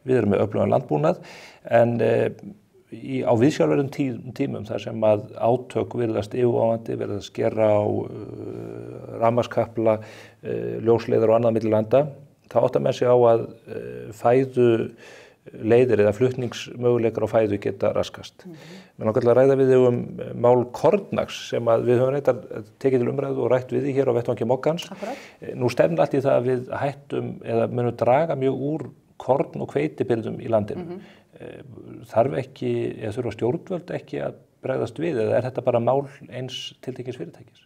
við erum með öflugan landbúnað, en á viðsjárverðum tímum þar sem að átök virðast yfirvofandi, verið að skera á rafmagnskapla, ljósleiðar og annað milli landa, þá áttar menn sig á að fæðuleiðir eða flutningsmöguleikar á fæðu geta raskast. Mér langar til að ræða við þig mál kornnags sem að við höfum reyndar tekið til umræðu og rætt við því hér á vettvangi Moggans. Nú stefnir allt í það að við hættum eða munum draga mjög úr korn- og hveitibirgðum í landinu. Þarf ekki, eða þurfa stjórnvöld ekki að bregðast við, eða þetta bara mál eins tiltekins fyrirtækis?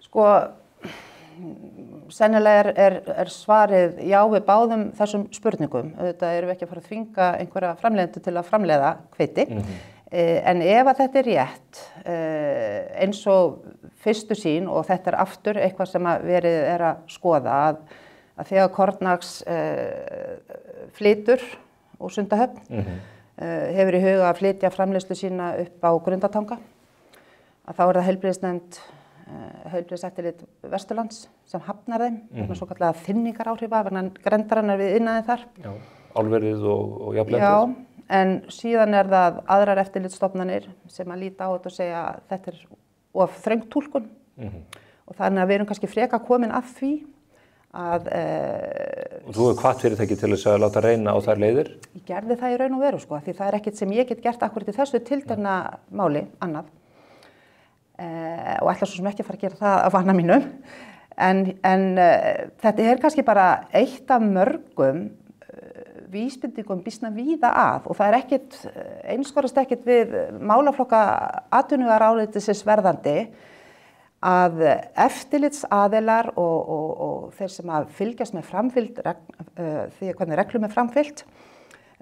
Sko, sennilega er svarið já við báðum þessum spurningum. Auðvitað erum við ekki að fara að þvinga einhverja framleiðendur til að framleiða hveiti. En ef að þetta er rétt, eins og fyrstu sýn, og þetta er aftur eitthvað sem verið er að skoða, að þegar kornnags flytur úr Sundahöfn, hefur í huga að flytja framleiðslu sína upp á Grundartanga, að þá er það heilbrigðiseftirlit Vesturlands sem hafnar þeim, vegna svokallaða þynningaráhrifa vegna grendarinnar við iðnaðinn þar. Já, álverið og jafnlendið. Já, en síðan er það aðrar eftirlitsstofnanir sem að líta á þetta og segja að þetta er of þröng túlkun og þannig að við erum kannski freka komin að því að... Og þú hefur hvatt fyrirtæki til þess að láta reyna á þær leiðir? Ég gerði það í raun og veru, sko, því það er ekkert sem ég get gert akkurat í þessu tiltekna máli, annað. Og ætla svo sem ekki að fara að gera það af vana mínum. En þetta er kannski bara eitt af mörgum vísbendingum býsna víða að og það er ekkert, einskorast ekkert við málaflokka atvinnuvegaráðuneytisins verðandi að eftirlitsaðilar og þeir sem að fylgjast með framfylgd, því hvernig reglum er framfylgt,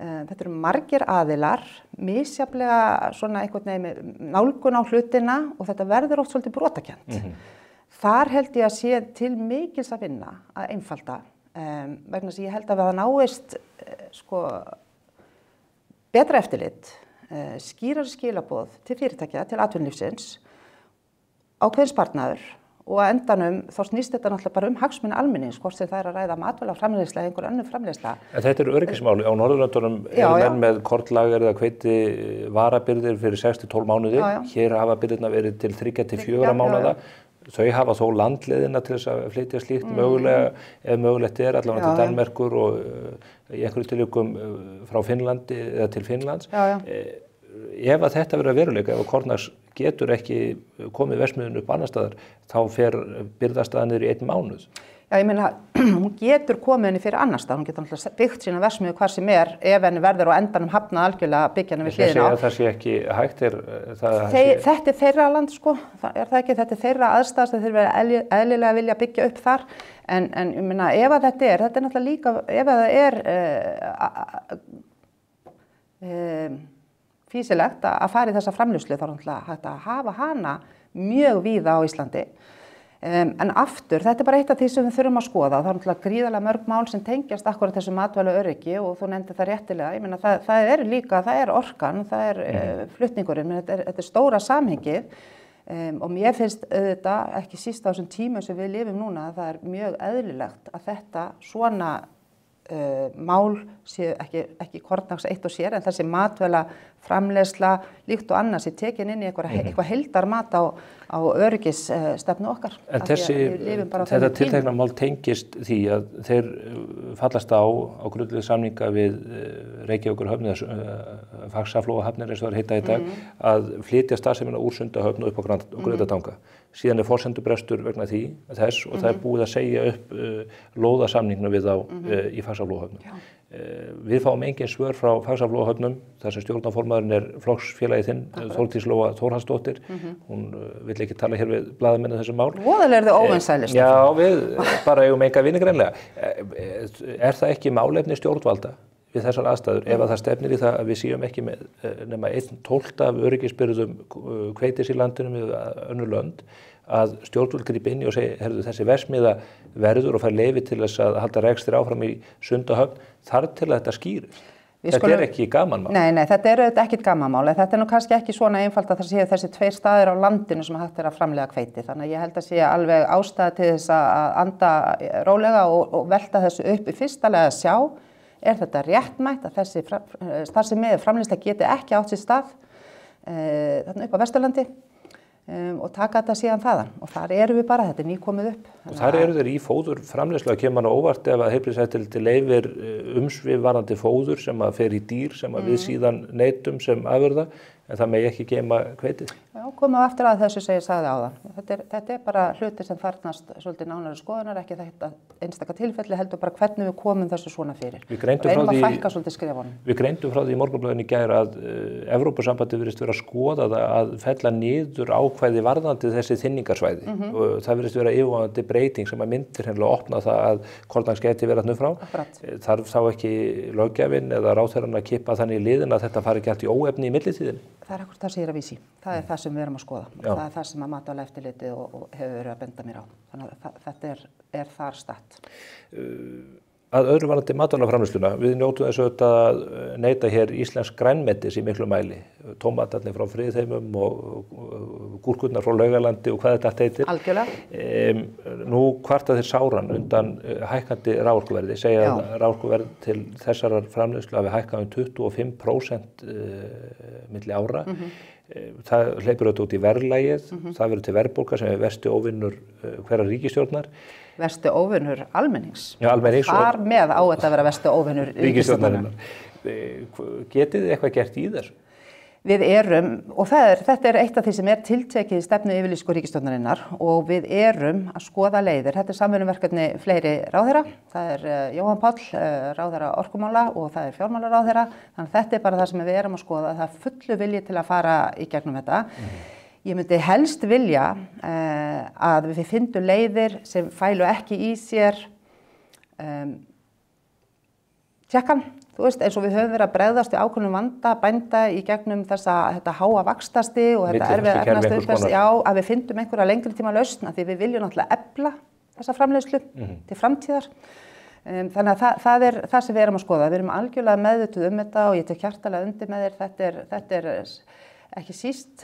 þetta eru margir aðilar, misjafnlega svona einhvern veginn með nálgun á hlutina og þetta verður oft svolítið brotakennt. Þar held ég að sé til mikils að vinna að einfalda, vegna þess að ég held að það náist betra eftirlit, skýrari skilaboð til fyrirtækja, til atvinnulífsins, ákveðin sparnaður og að endanum þá snýst þetta náttúrulega bara hagsmuni almennings, hvort sem það að ræða matvælaframleiðsla eða einhver önnur framleiðsla. En þetta öryggismáli. Á Norðurlöndunum menn með kornlager eða hveiti varabirgðir fyrir 6-12 mánuði. Hér hafa birgðirnar verið til 3-4 mánuða. Þau hafa þó landleiðina til þess að flytja slíkt mögulega, ef mögulegt allavega til Danmerkur og í einhverju tilvikum frá Finnlandi eða til Finnlands. Ef að þetta verður að veruleika, ef að Kornlags getur ekki komið verksmiðjunni upp annar staðar, þá fer birgðastaðan niður í 1 mánuð. Já, ég meina, hún getur komið henni fyrir annar stað, hún getur náttúrulega byggt sína verksmiðju hvar sem ef henni verður á endanum hafnað algjörlega að byggja henni við hliðina á. Það sé ekki hægt Þetta þeirra land, sko, það ekki, þetta þeirra aðstæðast, þeir verða eðlilega vilja byggja upp þar, en ég meina, ef að þetta er náttúrulega líka, ef að það er fýsilegt að fara í þessa framleiðslu, þá er náttúrulega hægt að hafa hana mjög víða á Íslandi. En aftur, þetta er bara eitt af því sem við þurfum að skoða. Það er náttúrulega gríðarlega mörg mál sem tengjast akkurat þessu matvælaöryggi og þú nefndir það réttilega. Ég meina, það er líka, það er orkan, það er flutningurinn, þetta er stóra samhengið og mér finnst auðvitað, ekki síst á þessum tímum sem við lifum núna, að það er mjög eðlilegt að þetta svona mál séu ekki Kornlags eitt og sér, en þessi matvæla framleiðsla líkt og annars er tekin inn í eitthvað heildarmat á öryggisstefnu okkar. En þetta tiltekna mál tengist því að þeir fallast á grundvelli samninga við Reykjavíkurhöfn eða Faxaflóahafnir eins og það heita í dag, að flytja starfsemina úr Sundahöfn og upp á Grundartanga. Síðan er forsendubrestur vegna þess og það er búið að segja upp lóðasamningum við þá í Faxaflóahöfnum. Við fáum engin svör frá Faxaflóahöfnum þar sem stjórnarformaðurinn er flokksfélagi þinn, Þórdís Lóa Þórhallsdóttir. Hún vill ekki tala hér við blaðamenn þessu mál. Voðalega er þau óvinsælir. Já, við bara eigum enga vini greinlega. Er það ekki málefni stjórnvalda við þessar aðstæður ef að það stefnir í það að við séum ekki með nema 1/12 af öryggisbirgðum hveitis í landinu með önnur lönd, að stjórnvöld grípi inn í og segi, herðu, þessi verksmiðja verður og fær leyfi til þess að halda rekstri áfram í Sundahöfn þar til að þetta skýrist. Þetta er ekki gamanmál. Nei, þetta er auðvitað ekkert gamanmál, en þetta er nú kannski ekki svona einfalt að það séu þessi 2 staðir á landinu sem hægt að framleiða hveiti. Þannig að ég held að sé alveg ástæða til þess að anda rólega og velta þessu upp í fyrsta lega að sjá, er þetta réttmætt að þessi starfsemi framleiðsla geti ekki átt sér stað þarna upp á Vesturlandi og taka þetta síðan þaðan og þar erum við bara, þetta er nýkomið upp. Og þar eru þeir í fóðurframleiðslu, að kemur mann óvart ef að heilbrigðiseftirlitið leyfir umsvif varðandi fóður sem að fer í dýr sem að við síðan neytum sem afurða, en það megi ekki geyma hveitið. Já, komum við aftur að þessu sagði áðan. Þetta er bara hluti sem þarfnast svolítið nánari skoðunar, ekki þetta einstaka tilfelli, heldur bara hvernig við komum þessu svona fyrir. Við greindum frá því í Morgunblaðinu í gær að Evrópusambandið virðist vera að skoða það að fella niður ákvæði varðandi þessi þynningarsvæði. Og það virðist vera yfirvofandi breyting sem að myndir hreinlega opna það að Kornlags geti verið þarna frá. Þarf þá ekki löggjafinn eða ráðherrann að kippa þannig í liðina að þetta fari ekki allt í óefni í millitíðinni? Það er akkurat það sem ég er að vísi. Það er það sem við erum að skoða. Og það er það sem að Matvælaeftirlitið og hefur verið að benda mér á. Þannig að þetta er þar statt. Að öðru varðandi matvælaframleiðsluna, við njótum þess að neyta hér íslensk grænmetis í miklu mæli. Tómatarnir frá Friðheimum og gúrkurnar frá Laugalandi og hvað þetta allt heitir. Algjörlega. Nú kvarta þeir sáran undan hækkandi raforkuverði, segja að raforkuverð til þessarar framleiðslu hafi hækkað 25% milli ára. Það hleypur auðvitað út í verðlagið, það verður til verðbólga sem er versti óvinnur hverrar ríkisstjórnar. Versti óvinnur almennings. Já, almennings. Þar með á þetta að vera versti óvinnur ríkisstjórnarinnar. Getið þið eitthvað gert í þessu? Við erum, og þetta er eitt af því sem er tiltekið í stefnu yfirlýsingu ríkisstjórnarinnar og við erum að skoða leiðir. Þetta er samvinnuverkefni fleiri ráðherra. Það er Jóhann Páll, ráðherra orkumála og það er fjármálaráðherra. Þannig að þetta er bara það sem við erum að skoða. Það er fullu vilji til að fara í gegnum þetta. Ég myndi helst vilja að við fyndum leiðir sem fælu ekki í sér tjekkan. Þú veist, eins og við höfum verið að bregðast við ákveðnum vanda bænda í gegnum þetta háa vaxtasti og þetta erfiða efnahagsumhverfis, já, að við fyndum einhverja lengri tíma lausn, af því við viljum náttúrulega efla þessa framleiðslu til framtíðar. Þannig að það er það sem við erum að skoða. Við erum algjörlega meðvituð þetta og ég tek hjartalega undir með þér. ekki síst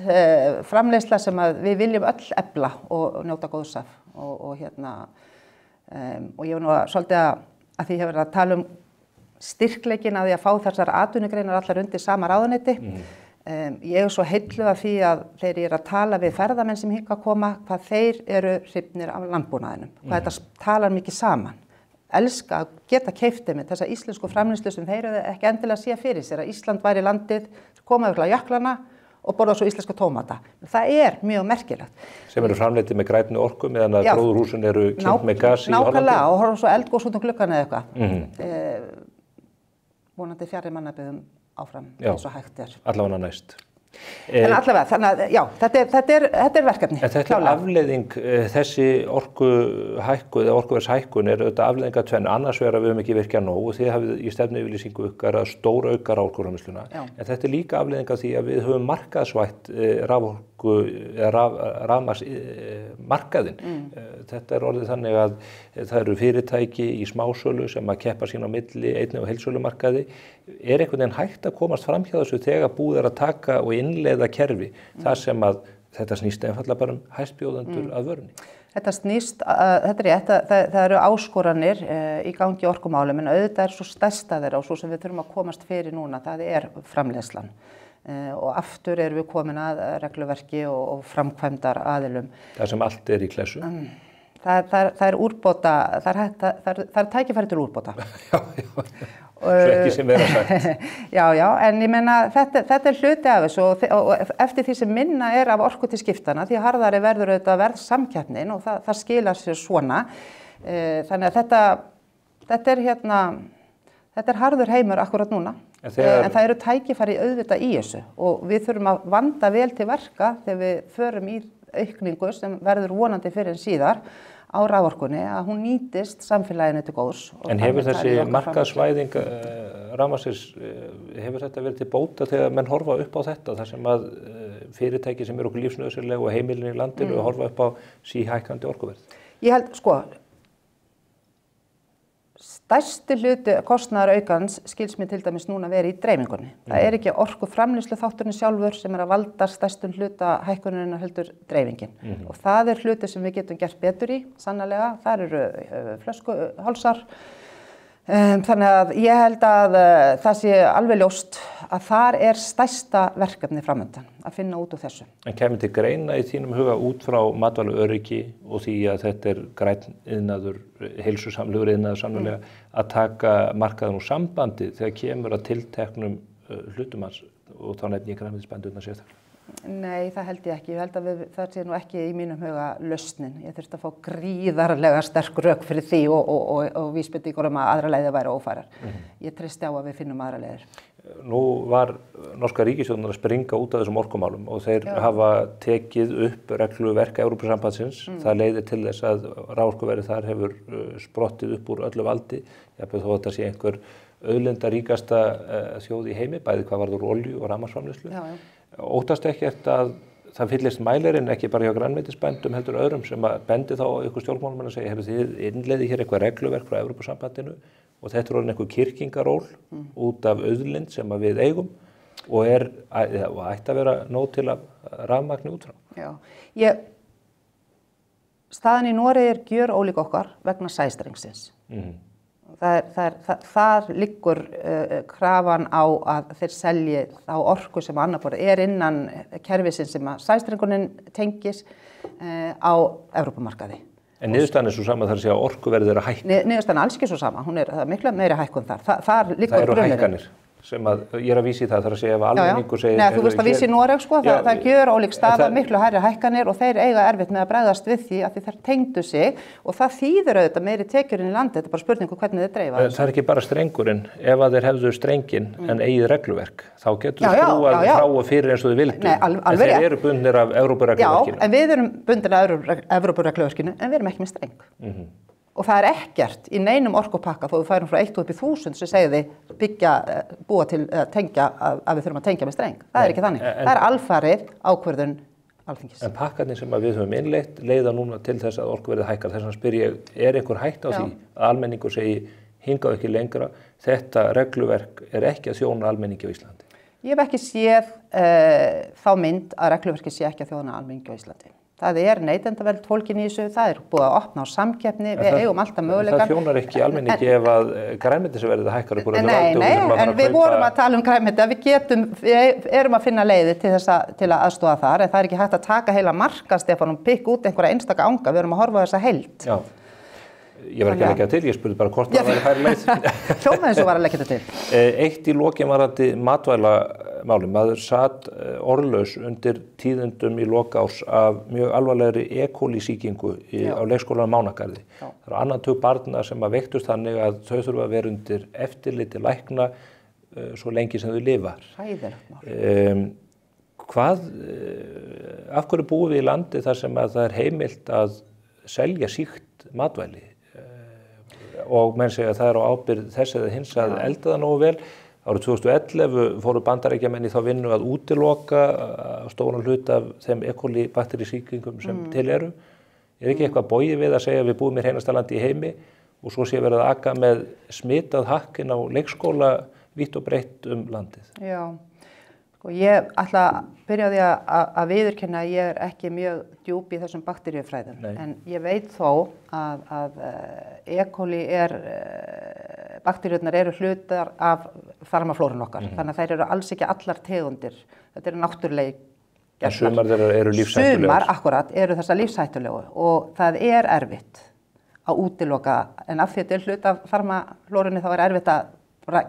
framleiðsla sem að við viljum öll efla og njóta góðs af og ég var nú svolítið að því ég hef verið að tala styrkleikin að því að fá þessar atvinnugreinar allar undir sama ráðuneyti. Ég svo heilluð af því að þegar ég að tala við ferðamenn sem hingað koma, hvað þeir eru hrifnir af landbúnaðinum, hvað þetta talar mikið saman. Elska að geta keypt með þessa íslensku framleiðslu sem þeir eru ekki endilega sé fyrir sér að Ísland væri landið, koma yfir jöklana og borða svo íslenska tómata. Það mjög merkilegt. Sem eru framleiddir með grænni orku meðan að gróðurhúsin eru kynnt með gas í Hollandi. Nákvæmlega og horfa svo eldgos út gluggann eða eitthvað. Vonandi fjarri mannabyggðum áfram eins og hægt Allavega næst. En allavega, þannig að já, þetta verkefni. En þetta afleiðing, þessi orkuhækkun eða orkuverðshækkun auðvitað afleiðing af tvennu. Annars vegar að við höfum ekki virkjað nóg og þið hafið í stefnuyfirlýsingu ykkar að stóraukar orkuframleiðsluna. En þetta líka afleiðing af því að við höfum markaðsvætt raforku eða rafmagnsmarkaðinn. Þetta orðið þannig að það eru fyrirtæki í smásölu sem að keppa sín á milli einnig á heildsölumarkaði. Einhvern veginn hægt að komast fram hjá þessu þegar búið að taka og innleiða kerfi þar sem að þetta snýst einfaldlega bara hæstbjóðendur að vörunni? Þetta snýst, þetta rétt, það eru áskoranir í gangi orkumálum en auðvitað svo stærsta þeirra og svo sem við þurfum að komast fyrir núna, það framleiðslan. Og aftur erum við komin að regluverki og framkvæmdar aðilum. Það sem allt í klessu? Það úrbóta, það tækifæri til úrbóta. Svo ekki sem vera sagt. Já, en ég meina þetta hluti af þessu og eftir því sem minna af orku til skiptana því harðari verður auðvitað verðsamkeppnin og það skilar sér svona. Þannig að þetta harður heimur akkurat núna. En það eru tækifæri auðvitað í þessu og við þurfum að vanda vel til verka þegar við förum í aukningu sem verður vonandi fyrir en síðar á raforkunni að hún nýtist samfélaginu til góðs. En hefur þessi markaðsvæðing rafmagnsins, hefur þetta verið til bóta þegar menn horfa upp á þetta þar sem að fyrirtæki sem eru okkur lífsnauðsynleg og heimilin í landinu horfa upp á síhækkandi orkuverð? Ég held, stærsti hluti kostnaðaraukans skils mér til dæmis núna verið í dreifingunni. Það ekki orkuframleiðslu þátturinn sjálfur sem að valda stærstum hluta hækkunarinnar heldur dreifingin. Og það hluti sem við getum gert betur í, sannarlega. Það eru flöskuhálsar. Þannig að ég held að það sé alveg ljóst að þar stærsta verkefni framundan að finna út úr þessu. En kemur til greina í þínum huga út frá matvælaöryggi og því að þetta grænn iðnaður, heilsusamlegur iðnaður sannarlega að taka markaðan úr sambandi þegar kemur að tilteknum hlutum hans og þá nefni ég grænmetisbændurnar sérstaklega? Nei, það held ég ekki. Ég held að það sé nú ekki í mínum huga lausnin. Ég þurfti að fá gríðarlega sterk rök fyrir því og vísbendingar að aðra leiðir væru ófærar. Ég treysti á að við finnum aðra leiðir. Nú var norska ríkisstjórnin að springa út af þessum orkumálum og þeir hafa tekið upp regluverk Evrópusambandsins. Það leiðir til þess að raforkuverðið þar hefur sprottið upp úr öllu valdi. Jafnvel þó að þetta sé einhver auðlindaríkasta þjóð í heimi, bæði hvað varður olíu og rafmagnsframleiðslu. Óttast ekkert að það fyllist mælirinn ekki bara hjá grænmetisbændum heldur öðrum sem að bendi þá ykkur stjórnmálamenn að segja hefur þið innleiðið hér eitthvað regluverk frá Evrópusambandinu og þetta orðin einhver kyrkingaról út af auðlind sem að við eigum og ætti að vera nóg til að rafmagni út frá. Já, staðan í Noregi gjörólík okkar vegna sæstrengsins. Þar liggur krafan á að þeir selji þá orku sem annar borð innan kerfisins sem að sæstrengunin tengis á Evrópumarkaði. En niðurstaðan svo sama þar að segja að orkuverðið að hækka? Niðurstaðan alls ekki svo sama, hún það miklu meiri hækkun þar. Þar liggur það eru hækkanir sem að ég að vísi það þar að segja ef almenningur segir... Nei, þú veist að vísi í Noreg það gjör ólík staða, miklu hærri hækkanir og þeir eiga erfitt með að bregðast við því að þeir tengdu sig og það þýðir auðvitað meiri tekjurinn í landi, þetta bara spurningu hvernig þeir dreifa. Það ekki bara strengurinn, ef að þeir hefðu strengin en eigið regluverk, þá getur skrúað frá og fyrir eins og þið vildu. En þeir eru bundnir af Evrópuregluverkinu. Já, en við erum bundnir af Evrópuregluverkinu en við erum ekki með streng. Og það ekkert í neinum orkupakka þó við færum frá 1 upp í 1000 sem segir þið búa til tengja að við þurfum að tengja með streng. Það ekki þannig. Það alfarið ákvörðun Alþingis. En pakkarnir sem við höfum innleitt leiða núna til þess að orkuverðið hækkar. Þess vegna spyr ég, einhver hætt á því að almenningur segi hingað ekki lengra, þetta regluverk ekki að þjóna almenningi á Íslandi? Ég hef ekki séð þá mynd að regluverkið sé ekki að þjóna almenningi á Íslandi. Það neytendavernd fólkin í þessu, það búið að opna á samkeppni, við eigum alltaf möguleika. Það þjónar ekki almenningi ef að grænmetisverðið hækkar upp úr Nei, en við vorum að tala um grænmeti, við erum að finna leiðir til að aðstoða þar, en það ekki hægt að taka heila markastefan og pikka út einhverja einstaka anga, við erum að horfa á þessa heild. Já. Ég var ekki að leggja til, ég spurði bara hvort það væri færi leið. Hljómaði eins og var að leggja þetta til. Eitt í lokin varðandi matvælamáli. Maður satt orðlaus undir tíðindum í lok árs af mjög alvarlegri E. coli sýkingu á leikskólanum Mánagarði. Það eru annan tug barna sem að veiktust þannig að þau þurfa að vera undir eftirliti lækna svo lengi sem þau lifa. Hræðilegt mál. Af hverju búum við í landi þar sem að það heimilt að selja sýkt matvæli? Og menn segja að það á ábyrgð þess eða hins að elda það nógu vel. Árið 2011 fóru Bandaríkjamenn í þá vinnu að útiloka stóran hluta af þeim E. coli bakteríusýkingum sem til eru. Ekki eitthvað bogið við að segja að við búum í hreinasta landi í heimi og svo sé verið að aka með smitað hakkin á leikskóla vítt og breitt landið? Já, sko ég ætla að byrja á því að viðurkenna að ég ekki mjög djúp í þessum bakteríufræðum. En ég veit þó að E. coli bakteríurnar eru hlutar af þarmaflórun okkar. Þannig að þær eru alls ekki allar tegundir. Þetta eru náttúrulega En sumar þeirra eru lífshættulegar. Sumar, akkurat, eru þessar lífshættulegu og það erfitt að útiloka, en af því að þetta hluta af þarmaflórunni þá erfitt að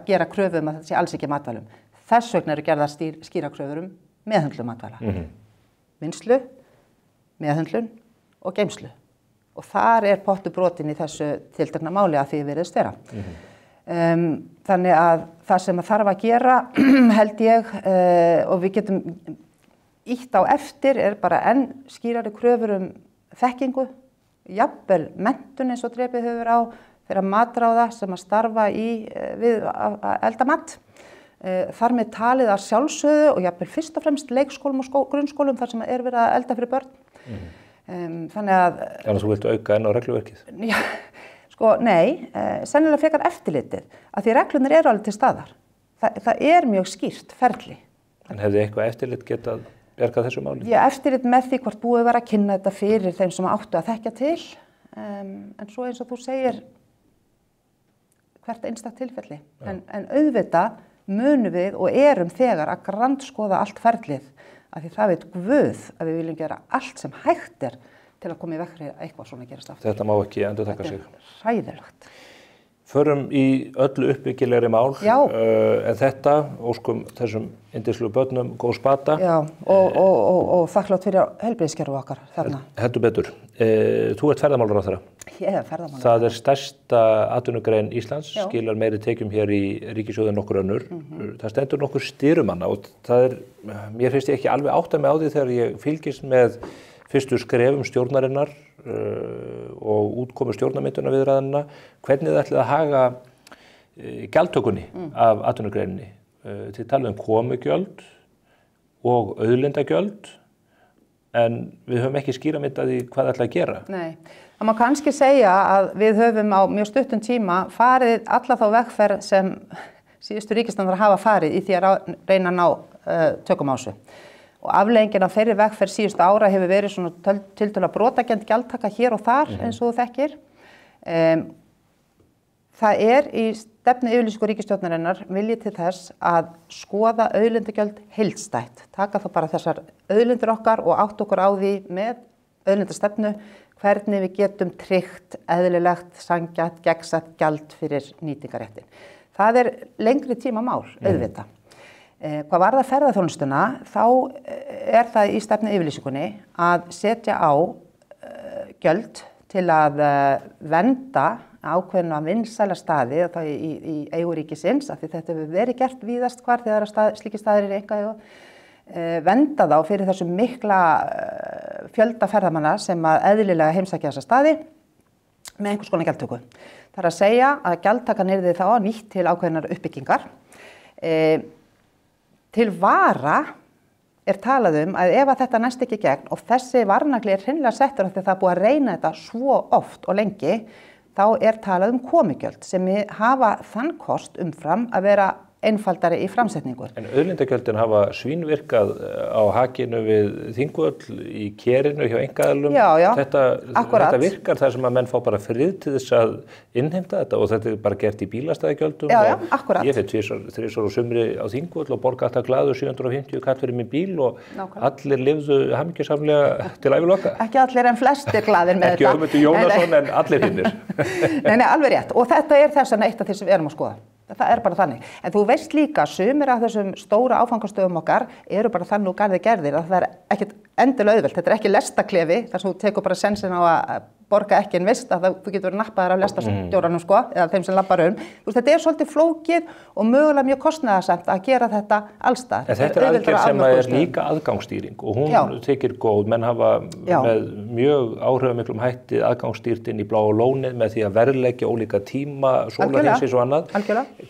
gera kröfu að þetta sé alls ekki matvælum. Þess vegna eru gerðar skýra kröfur meðhöndlun matvæla. Vinnslu, meðhöndlun og geymslu. Og þar pottur brotin í þessu tiltekna máli að því virðist vera. Þannig að það sem þarf að gera held ég og við getum ítt á eftir bara enn skýrari kröfur þekkingu, jafnvel menntun eins og drepið hefur á þeirra matráða sem að starfa við að elda mat. Þar með talið að sjálfsögðu og jafnvel fyrst og fremst leikskólum og grunnskólum þar sem verið að elda fyrir börn. Þannig að þú viltu auka enn á regluverkið? Já, sko nei, sennilega frekar eftirlitið að því reglurnar eru alveg til staðar. Það mjög skýrt ferli. En hefði eitthvað eftirlit getað bjargað þessu máli? Já, eftirlit með því hvort búið var að kynna þetta fyrir þeim sem áttu að þekkja til. En svo eins og þú segir hvert einstakt tilfelli. En auðvitað munum við og erum þegar að grandskoða allt ferlið af því það veit Guð að við viljum gera allt sem hægt til að koma í veg fyrir eitthvað svona gerast aftur. Þetta má ekki endurtaka sig. Hræðilegt. Förum í öllu uppbyggilegri mál, en þetta, óskum þessum indislu börnum góð spata. Já, og þakklátt fyrir heilbrigðiskerfið okkar þarna. Heldur betur. Þú ert ferðamálaráðherra. Ég færðamálaráðherra. Það stærsta atvinnugrein Íslands, skilar meiri tekjum hér í ríkissjóði en nokkur önnur. Það stendur nokkur stýrumanna og mér finnst ég ekki alveg átta mig á því þegar ég fylgist með fyrstu skrefum stjórnarinnar og útkomu stjórnarmyndunarviðræðanna, hvernig þið ætlið að haga gjaldtökunni af atvinnugreininni. Þið talið komugjöld og auðlindagjöld, en við höfum ekki skýra mynd að því hvað þið ætlið að gera. Nei, það má kannski segja að við höfum á mjög stuttum tíma farið alla þá vegferð sem síðustu ríkisstjórnar hafa farið í því að reyna að ná tökum á þessu. Og afleiðingin af þeirri vegferð síðustu ára hefur verið svona tiltölulega brotakennd gjaldtaka hér og þar eins og þú þekkir. Það í stefnuyfirlýsingu ríkisstjórnarinnar vilji til þess að skoða auðlindagjöld heildstætt. Taka þá bara þessar auðlindir okkar og átta okkur á því með auðlindastefnu hvernig við getum tryggt eðlilegt, sanngjarnt, gegnsætt gjald fyrir nýtingarréttin. Það lengri tíma mál, auðvitað. Hvað varðar ferðaþjónustuna, þá það í stefnuyfirlýsingunni að setja á gjöld til að vernda ákveðna vinsæla staði í eigu ríkisins, af því þetta hefur verið gert víðast hvar þegar slíkir staðir einkaeigu, vernda þá fyrir þessu mikla fjölda ferðamanna sem að eðlilega heimsækja þessa staði með einhvers konar gjaldtöku. Það að segja að gjaldtakan yrði þá nýtt til ákveðnar uppbyggingar. Til vara talað að ef að þetta næst ekki gegn og þessi varnagli hreinlega settur af því það búið að reyna þetta svo oft og lengi, þá talað komugjöld sem hafa þann kost umfram að vera einfaldari í framsetningu. En auðlindagjöldin hafa svínvirkað á hakinu við Þingvöll í Kerinu hjá einkaaðilum. Já, þetta virkar þar sem að menn fá bara frið til þess að innheimta þetta og þetta er bara gert í bílastæðagjöldum. Já, akkurat. Ég fyrir 3 á sumri á Þingvöll og borga alltaf glaður 750 kall fyrir minn bíl og allir lifðu hamingjusamlega til æviloka. Ekki allir en flestir glaðir með þetta. Ekki Ögmundur Jónasson en allir hinnir. Nei, alveg rétt. Og þetta er þess vegna eitt af því sem við erum að skoða. Það er bara þannig. En þú veist líka, sumir af þessum stóra áfangastöðum okkar eru bara þannig og garði gerðir að það er ekkert endilega auðvelt. Þetta er ekki lestaklefi þar sem þú tekur bara sensin á að borga ekki en veist að þú getur verið nappaðar af lestastjóranum sko, eða þeim sem labbar Þetta er svolítið flókið og mögulega mjög kostnaðarsamt að gera þetta allstaðar. Þetta er aðgerð sem er líka aðgangsstýring og hún þykir góð. Menn hafa með mjög áhrifamiklum hætti aðgangsstýrt inn í Bláa lónið með því að verðleggja ólíka tíma, sólarhringsins og annað.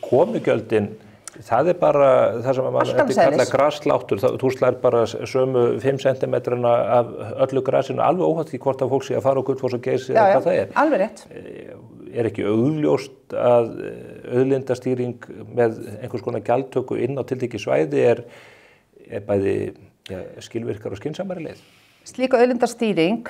Komugjöldin, það er bara það sem maður kallar grassláttur. Þú slær bara sömu 5 cm af öllu grasinu alveg óhátt því hvort að fólk sé að fara á Gullfoss og Geysi eða hvað það er. Alveg rétt. Er ekki augljóst að auðlindastýring með einhvers konar gjaldtöku inn á tiltekið svæði er bæði skilvirkar og skynsamari leið? Slíka auðlindastýring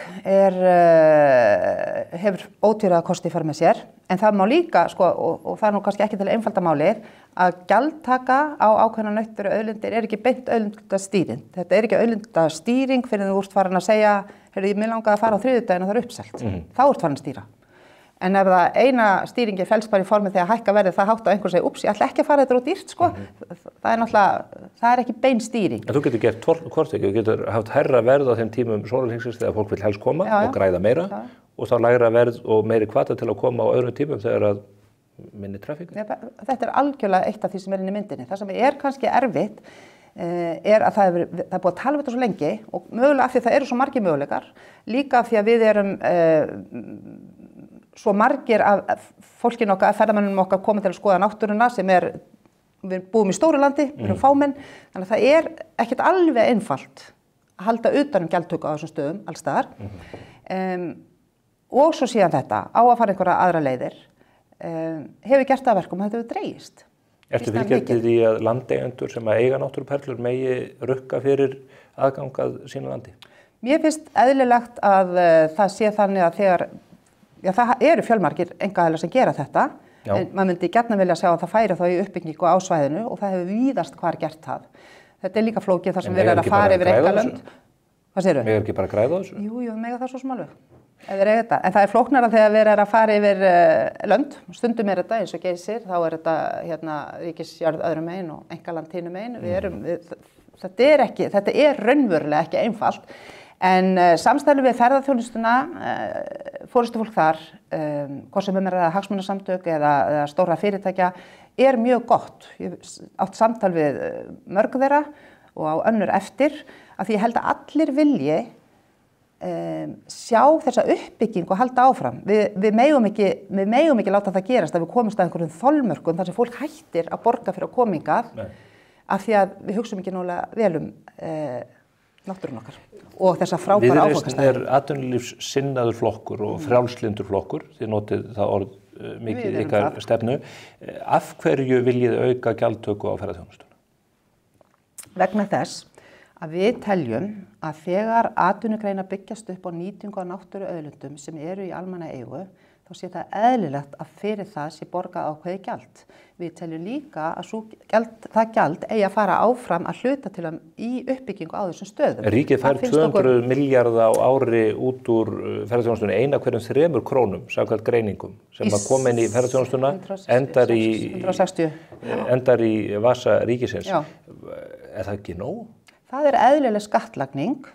hefur ótvíræða kosti í för með sér, en það má líka, sko, og það er nú kannski ekki til einfalda málið, að gjaldtaka á ákveðna nauttvöru auðlindir er ekki beint auðlindastýring. Þetta er ekki auðlindastýring fyrir þú ert farin að segja, heyrðu, ég mig langaði að fara á þriðjudaginn og það er uppselt. Þá ert farin að stýra. En ef það eina stýringi felst bara í formi þegar hækka verðið, það hátt á einhver segja, ups, ég ætla ekki að fara þetta út dýrt, sko. Það er náttúrulega, það er ekki bein stýring. En þú getur gert hvort ekki, þú getur haft hærra verð á þeim tímum sólarhringsins þegar fólk vil helst koma og græða meira og þá lægra verð og meiri hvata til að koma á öðrum tímum þegar að minni trafík. Þetta er algjörlega eitt af því sem er inn í myndinni. Það sem er kannski erfitt er að það er búið að tala um þetta svo lengi og mögulega af því að það eru svo margir möguleikar, líka af því að við erum svo margir af fólkinu okkar, ferðamönnum okkar komið til að skoða náttúruna sem við búum í stóru landi, við erum fámenn, þannig að það er ekkert alveg einfalt að halda utan gjaldtöku á þessum stöðum, alls staðar. Og svo síðan þetta, á að fara einhverja aðra leiðir, hefur gert það verkum að þetta hefur dregist. Ertu fylgjandi því að landeigendur sem að eiga náttúruperlur megi rukka fyrir aðgangað sínu landi? Mér finnst eðlilegt að það sé þannig að þegar það eru fjölmargir einkaaðilar sem gera þetta, en maður myndi gjarnan vilja sjá að það færi þá í uppbyggingu á svæðinu og það hefur víðast hvar gert það. Þetta er líka flókið þar sem við erum að fara yfir einkalönd. Hvað segirðu? Megum ekki bara græða þessu? Jú, mega það svo sem alveg. En það er flóknara þegar við erum að fara yfir lönd. Stundum er þetta eins og Geysir, þá er þetta ríkisjörð öðrum megin og einkaland hinum megin. Þetta er raunverulega ekki einfalt. En samstarfi við ferðaþjónustuna, forystufólk þar, hvort sem er hagsmunasamtök eða stóra fyrirtækja, er mjög gott. Ég átt samtal við mörg þeirra og á önnur eftir, af því ég held að allir vilji sjá þessa uppbygging og halda áfram. Við megum ekki láta það gerast að við komumst að einhverjum þolmörkum þar sem fólk hættir að borga fyrir að koma hingað, af því að við hugsum ekki nálega vel náttúrun okkar og þessa frábæra áfangastæði. Viðreisn er atvinnulífssinnaður flokkur og frjálslyndur flokkur, þið notið það orð mikið ykkar stefnu. Af hverju viljið auka gjaldtöku á ferðaþjónustuna? Vegna þess að við teljum að þegar atvinnugreinar byggjast upp á nýtingu á náttúruauðlindum sem eru í almannaeigu, þá sé það eðlilegt að fyrir það sé borgað ákveðið gjald. Við teljum líka að það gjald eigi að fara áfram að hluta til í uppbyggingu á þessum stöðum. Ríkið fær 200 milljarða á ári út úr ferðaþjónustunni, 1 af hverjum 3 krónum samkvæmt greiningum sem að koma inn í ferðaþjónustuna endar í vasa ríkisins. Er það ekki nóg? Það er eðlileg skattlagning,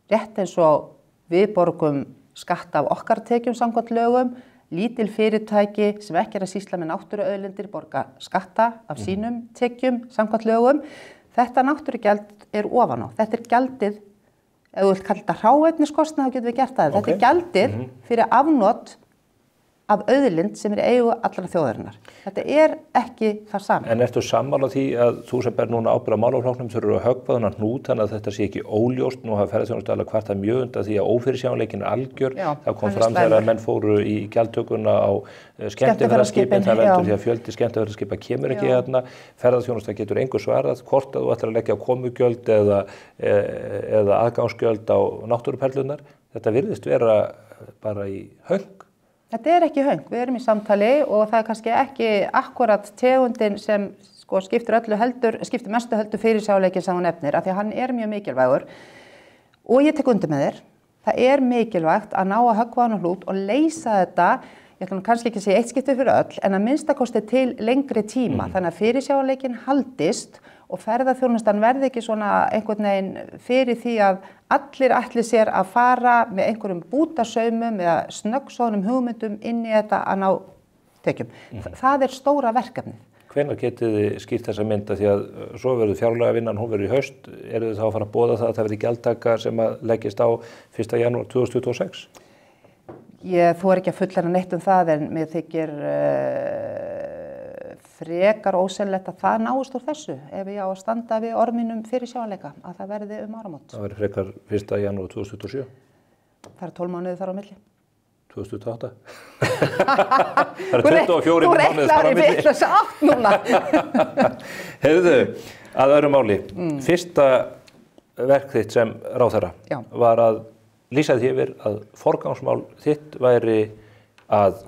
rétt eins og við borgum skatt af okkar tekjum samkvæmt lögum, lítil fyrirtæki sem ekki er að sýsla með náttúruauðlindir borga skatta af sínum tekjum samkvæmt lögum. Þetta náttúrugjald er ofan á. Þetta er gjaldið, ef þú vilt kalla þetta hráefniskostnað, þá getum við gert það. Þetta er gjaldið fyrir afnot af auðlind sem eigu allra þjóðarinnar. Þetta ekki það sama. En ertu sammála því að þú sem ber núna ábyrgð á málaflokknum þurfur að höggva þennan hnút þannig að þetta sé ekki óljóst? Nú hafa ferðaþjónustu kvartað mjög undan því að ófyrirsjáanleikinn algjör. Það kom fram þegar að menn fóru í gjaldtökuna á skemmtiferðaskipin, það veldur því að fjöldi skemmtiferðaskipa kemur ekki hérna. Ferðaþjónusta getur engu svarað hvort að þú ætlar að leggja á komugjöld eða aðgangsgjöld á náttúruperlurnar. Þetta virðist vera bara í höng. Þetta ekki höng, við erum í samtali og það kannski ekki akkurat tegundin sem skiptir mestu heldur fyrirsjáanleikinn sem hún nefnir, af því að hann mjög mikilvægur og ég tek undir með þér. Það mikilvægt að ná að höggva hann á hnút og leysa þetta, ég ætla kannski ekki að segja eitt skipti fyrir öll, en að minnstakosti til lengri tíma, þannig að fyrirsjáanleikinn haldist og ferðaþjónustan verði ekki svona einhvern veginn fyrir því að allir ætli sér að fara með einhverjum bútasaumum eða snöggsóðnum hugmyndum inn í þetta að ná tekjum. Það stóra verkefnið. Hvenær getið þið skýrt þessa mynda því að svo verður fjárlagavinnan, hún verður í haust, eru þið þá að fara að boða það að það verði gjaldtaka sem að leggist á 1. janúar 2026? Þú ekki að fullera neitt það en mér þykir frekar ósennilegt að það náist úr þessu ef ég á að standa við orð fyrirsjáanleika að það verði áramót. Það verður frekar 1. janúar 2027? Það 12 mánuðir þar á milli. 2028? Það 24 mánuðir þar á milli. Þú reiknar í vitlausri átt núna. Heyrðu, að öðru máli. Fyrsta verk þitt sem ráðherra var að lýsa því yfir að forgangsmál þitt væri að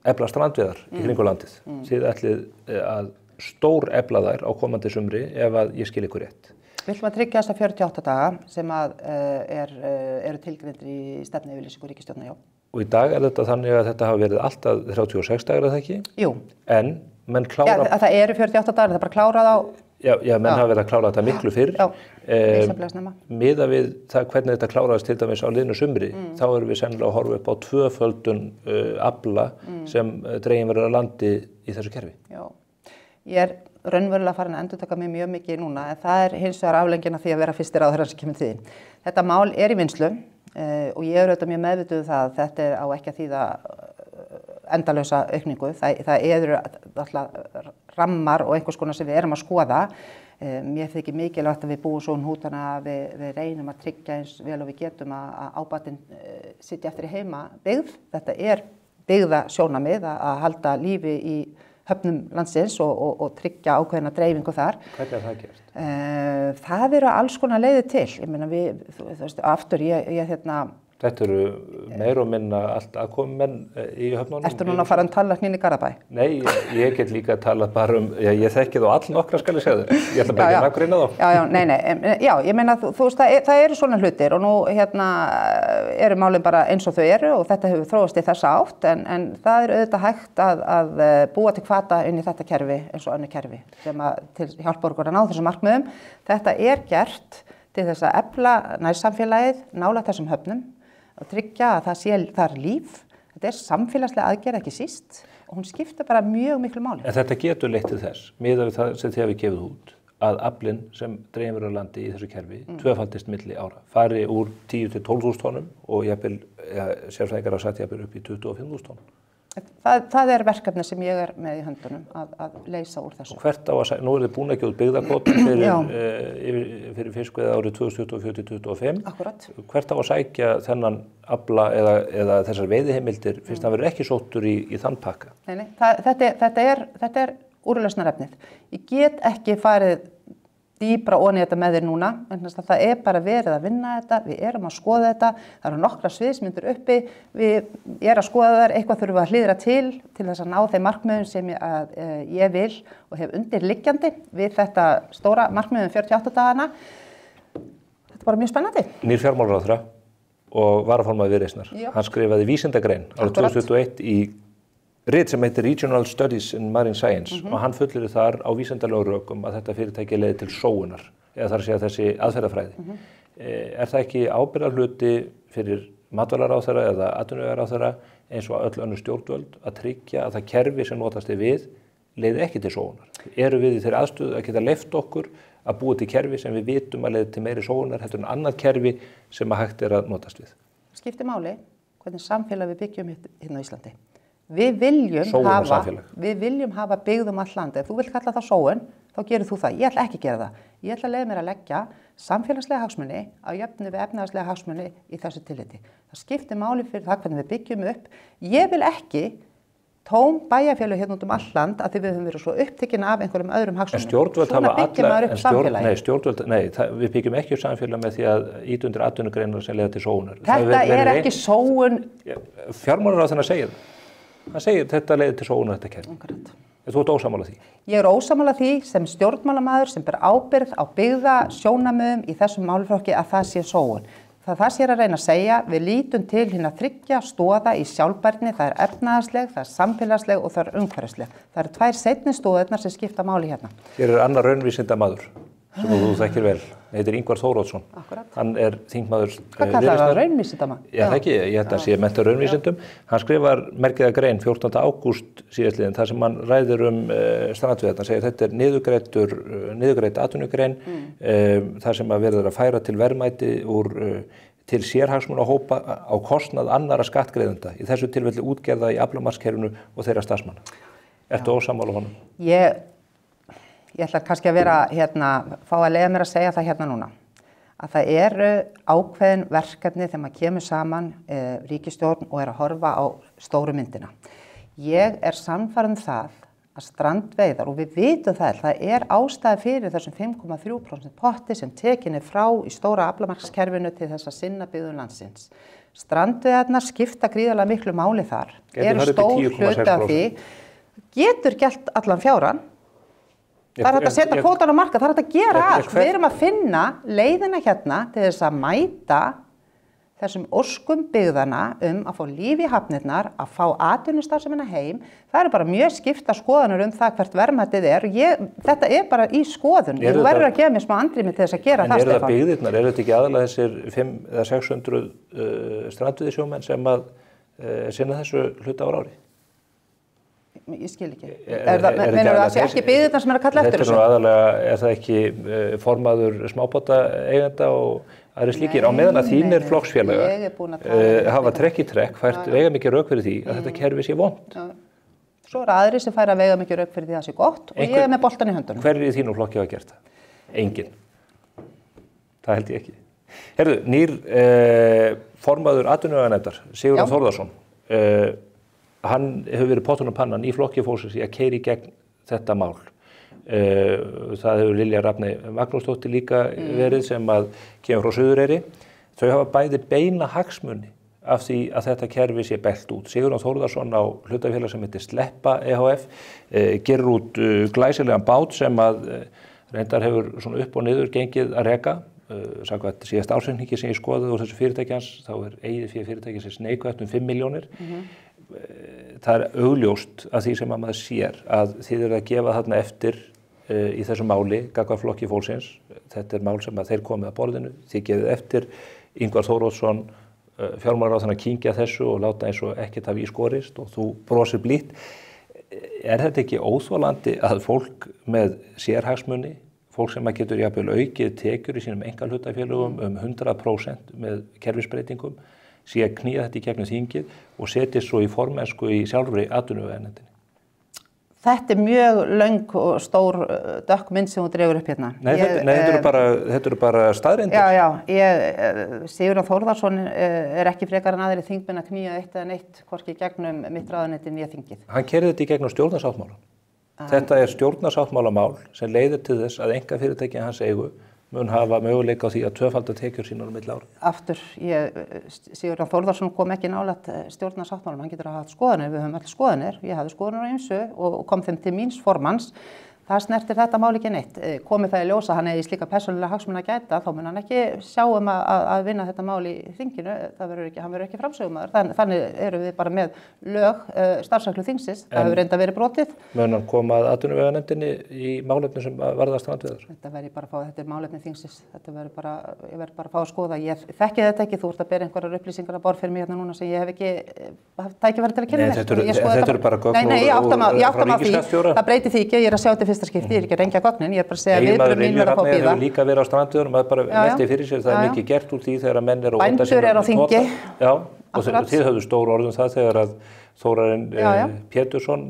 efla strandveiðar í kringum landið. Þið ætlið að stór efla þær á komandi sumri ef að ég skil ykkur rétt. Við ætlum að tryggja þessa 48 daga sem að eru tilgreindir í stefnuyfirlýsingu ríkisstjórnar, já. Og í dag þetta þannig að þetta hafa verið alltaf 36 dagar, það ekki? Jú. En menn klára... Já, það eru 48 dagar, það bara klárað á... Já, menn hafa verið að klára þetta miklu fyrr. Já, misjafnlega snemma. Miðað við það hvernig þetta kláraðist til dæmis á liðnu sumri, þá erum við sennilega að horfa upp á tvöföldun afla sem dregin verður að landi í þessu kerfi. Já, ég raunverulega farin að endurtaka mig mjög mikið núna, en það hins vegar aflengin af því að vera fyrstir ráðherra sem kemur til því. Þetta mál í vinnslu og ég auðvitað mjög meðvituð það að þetta á ekki að þýða endalausa aukningu. Það alltaf rammar og einhvers konar sem við erum að skoða. Mér þykir mikilvægt að við búum svo hnútana að við reynum að tryggja eins vel og við getum að ábatinn sitja eftir í heima byggð. Þetta byggða sjónarmið að halda lífi í höfnum landsins og tryggja ákveðna dreifingu þar. Hvernig það gert? Það eru alls konar leiðir til. Ég meina þú veist, aftur Þetta eru meira og minna allt aðkomumenn í höfnunum. Ertu núna að fara tala hérna í Garðabæ? Nei, ég get líka að tala bara ég þekki þá allnokkra skal ég segja þér. Ég ætla bara ekki að nafngreina þá. Já, ég meina þú veist, það eru svona hlutir og nú eru málin bara eins og þau eru og þetta hefur þróast í þessa átt en það auðvitað hægt að búa til hvata inn í þetta kerfi eins og önnur kerfi sem til hjálpa okkur að ná þessum markmiðum. Þetta gert til þess að efla nærsamfélagið, nálægt þessum höfnum og tryggja að það líf. Þetta samfélagslega aðgerð ekki síst og hún skiptir bara mjög miklu máli. En þetta getur leitt til þess, miðað við það sem þið hafið gefið út, að aflinn sem dregin verður á landi í þessu kerfi tvöfaldist milli ára. Fari úr 10 til 12.000 tonum og sérfræðingar hafa sagt upp í 25.000 tonum. Það verkefni sem ég með í höndunum að leysa úr þessu. Og hvert á að nú þið búin að gefa út byggðakvóta fyrir fiskveiði árið 2024-2025. Akkurat. Hvert á að sækja þennan afla eða þessar veiðiheimildir fyrst það verður ekki sóttur í þann pakka? Nei, þetta úrlausnarefnið. Ég get ekki farið dýpra ofan í þetta með þér núna, en það bara verið að vinna þetta, við erum að skoða þetta, það eru nokkra sviðsmyndir uppi, ég að skoða þær, eitthvað þurfum við að hlýðra til þess að ná þeim markmiðum sem ég vil og hef undirliggjandi við þetta stóra markmiðum 48 dagana. Þetta bara mjög spennandi. Nýr fjármálaráðherra og varaformaður Viðreisnar, hann skrifaði vísindagrein árið 2021 í rit sem heitir Regional Studies in Marine Science og hann fullir þar á vísindalegum rökum að þetta fyrirtæki leiði til sóunar eða þar að segja þessi aðferðafræði. Er það ekki ábyrgðarhluti fyrir matvælaráðherra eða atvinnuvegaráðherra eins og öll önnur stjórnvöld að tryggja að það kerfi sem notast við leiði ekki til sóunar? Eru við í þeirri aðstöðu að geta leyft okkur að búa til kerfi sem við vitum að leiði til meiri sóunar heldur en annað kerfi sem að hægt að notast við? Skiptir máli hvernig samfélag við byggjum hérna á Íslandi. Við viljum hafa byggð allt land. Ef þú vilt kalla það sóun, þá gerir þú það. Ég ætla ekki að gera það. Ég ætla að leyfa mér að leggja samfélagslega hagsmuni á jöfnu við efnahagslega hagsmuni í þessu tilliti. Það skiptir máli fyrir það hvernig við byggjum upp. Ég vil ekki tóm bæjarfélög hérna út all land að því við höfum verið svo upptekin af einhverjum öðrum hagsmunum. Svona byggjum maður upp samfélagi. Við byggjum ekki upp samfélag með því að ýta undir atvinnugreinar sem leiða til sóunar. Þetta er ekki sóun. Fjármálaráðherra segir það. Hann segir þetta leiðir til sóunar þetta kerfi. Þú ert ósammála því? Ég er ósammála því sem stjórnmálamaður sem ber ábyrgð á byggðasjónarmiðum í þessum málaflokki að það sé sóun. Það sé að reyna að segja, við lítum til hérna 3 stoða í sjálfbærni, það er efnahagsleg, það er samfélagsleg og það er umhverfisleg. Það eru 2 seinni stoðirnar sem skipta máli hérna. Hér er annar raunvísindamaður sem þú þekkir vel, heitir Ingvar Þóroddsson. Akkurat. Hann er þingmaður Hvað kallar það, raunvísindamaður? Já, það ekki, ég held að sé menntur raunvísindum. Hann skrifar merkiða grein 14. ágúst síðastliðinn, þar sem hann ræðir strandveiðar. Hann segir þetta er niðurgreidd atvinnugrein, þar sem að verður að færa til verðmæti til sérhagsmunahópa á kostnað annarra skattgreiðenda, í þessu tilfelli útgerða í aflamarkskerfinu og þeirra starfsmanna. Ertu ósammála honum? Ég ætla kannski að vera fá að leyfa mér að segja það hérna núna. Að það eru ákveðin verkefni þegar maður kemur saman ríkisstjórn og er að horfa á stóru myndina. Ég er sannfærð það að strandveiðar, og við vitum það er ástæða fyrir þessum 5,3% potti sem tekin frá í stóra aflamarkskerfinu til þess að sinna byggðum landsins. Strandveiðarnar skipta gríðarlega miklu máli þar. Eru stór hluti af því. Getur gert allan fjáran. Það er hægt að setja kvótan á markað, það er hægt að gera allt. Við erum að finna leiðina hérna til þess að mæta þessum óskum byggðana að fá líf í hafnirnar, að fá atvinnustarfsemina heim. Það eru bara mjög skipta skoðanir hvert verðmætið er. Þetta er bara í skoðun. Þú verður að gefa mér smá andrými til þess að gera það, Stefán. En eru það byggðirnar? Eru þetta ekki aðalega þessir 500 eða 600 strandveiðisjómenn sem að sinna þessu hluta ára ári? Ég skil ekki. Meinarðu það sé ekki byggðirnar sem er að kalla eftir þessu? Er það ekki formaður smábátaeigenda og aðrir slíkir? Á meðan að þínir flokksfélagar hafa trekk í trekk fært veigamikið rök fyrir því að þetta kerfi sé vont. Svo eru aðrir sem færa veigamikið rök fyrir því að það sé gott og ég er með boltan í höndunum. Hverjir í þínum flokki hafa gert það? Enginn. Það held ég ekki. Heyrðu, nýr formaður atvinnuveganefndar, Sigurjón Þórðarson, hann hefur verið pottur og pannan í flokki fólksins í að keyra í gegn þetta mál. Það hefur Lilja Rafney Magnúsdóttir líka verið sem að kemur frá Suðureyri. Þau hafa bæði beina hagsmuni af því að þetta kerfi sé bellt út. Sigurjón Þórðarson á hlutafélag sem heitir Sleppa EHF gerir út glæsilegan bát sem að reyndar hefur svona upp og niður gengið að reka. Samkvæmt síðast ársreikningi sem ég skoðaði úr þessu fyrirtækjans, þá eigið fyrir fyrirtækjans neikvætt 5 milljónir. Það er augljóst að því sem að maður sér að þið eru að gefa þarna eftir í þessu máli, gagnvart flokki fólksins. Þetta er mál sem að þeir komið að borðinu. Þið gefið eftir, Ingvar Þóroddsson, fjármálaráðherra kyngja þessu og láta eins og ekkert hafi í skorist og þú brosir blítt. Er þetta ekki óþolandi að fólk með sérhagsmuni, fólk sem að getur jafnvel aukið tekjur í sínum einkahlutafélögum 100% með kerfisbreytingum, sé að knýja þetta í gegnum þingið og setja svo í formennsku í sjálfri atvinnuveganefndinni? Þetta er mjög löng og stór dökk mynd sem þú dregur upp hérna. Nei, þetta eru bara staðreyndir. Já, Sigurjón Þórðarson er ekki frekar en aðrir þingmenn að knýja eitt eða neitt hvorki í gegnum mitt ráðuneyti né þingið. Hann keyrði þetta í gegnum stjórnarsáttmálann. Þetta er stjórnarsáttmálamál sem leiðir til þess að einkafyrirtæki hans eigu mun hafa möguleika á því að tvöfalda tekjur sínar milli ára. Aftur, Sigurjón Þórðarson kom ekki nálægt stjórnarsáttmálum, hann getur að hafa skoðanir, við höfum allir skoðanir, ég hafði skoðanir á ýmsu og kom þeim til míns formanns. Það snertir þetta mál ekki neitt. Komið það í ljós að hann eigi slíka persónulega hagsmuna að gæta, þá mun hann ekki sjá að vinna þetta mál í þinginu, hann verður ekki framsögumaður. Þannig eru við bara með lög starfsreglu þingsins, það hefur reynda verið brotið. Mun hann koma að atvinnuveganefndinni í málefni sem varða strandveiðar? Þetta er málefni þingsins, ég verður bara að fá að skoða. Ég þekki þetta ekki, þú ert að bera einhverjar upplýsingar að borð fyrir mig hérna núna sem ég hef ekki haft tækifæri til að kynna mér. Þetta eru bara gögn frá ríkisskattstjóra? Það breytir því ekki, ég er að sjá þetta fyrsta skipti, ég er ekki að rengja gögnin, ég er bara að segja viðbrögð mín verða að fá að bíða. Hefur líka verið á strandveiðunum, maður bara velti fyrir sér, það mikið gert úr því þegar menn eru bændur er á þingi. Já, og þið höfðu stór orðum það þegar að Þórarinn Pétursson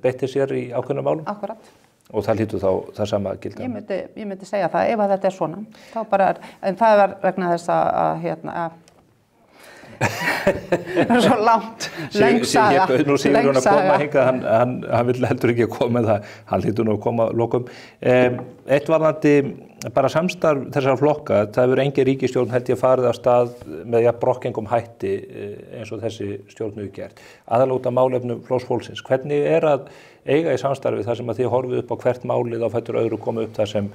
beitti sér í ákveðnum málum. Akkurat. Og það hlýtur þá það sama að gilda. Ég myndi segja það, ef þetta svona, þá bara, en það var vegna þess að það er svo langt, löng saga. Nú Sigurður hann að koma hingað, hann vill heldur ekki að koma með það, hann hlýtur nú að koma lokum. Eitt varðandi bara samstarf þessara flokka, það hefur engin ríkisstjórn held ég farið af stað með brokkengum hætti eins og þessi stjórn hefur gert. Aðallega út af málefnum Flokks fólksins. Hvernig að eiga í samstarfi þar sem að þið horfið upp á hvert málið á fætur öðru koma upp þar sem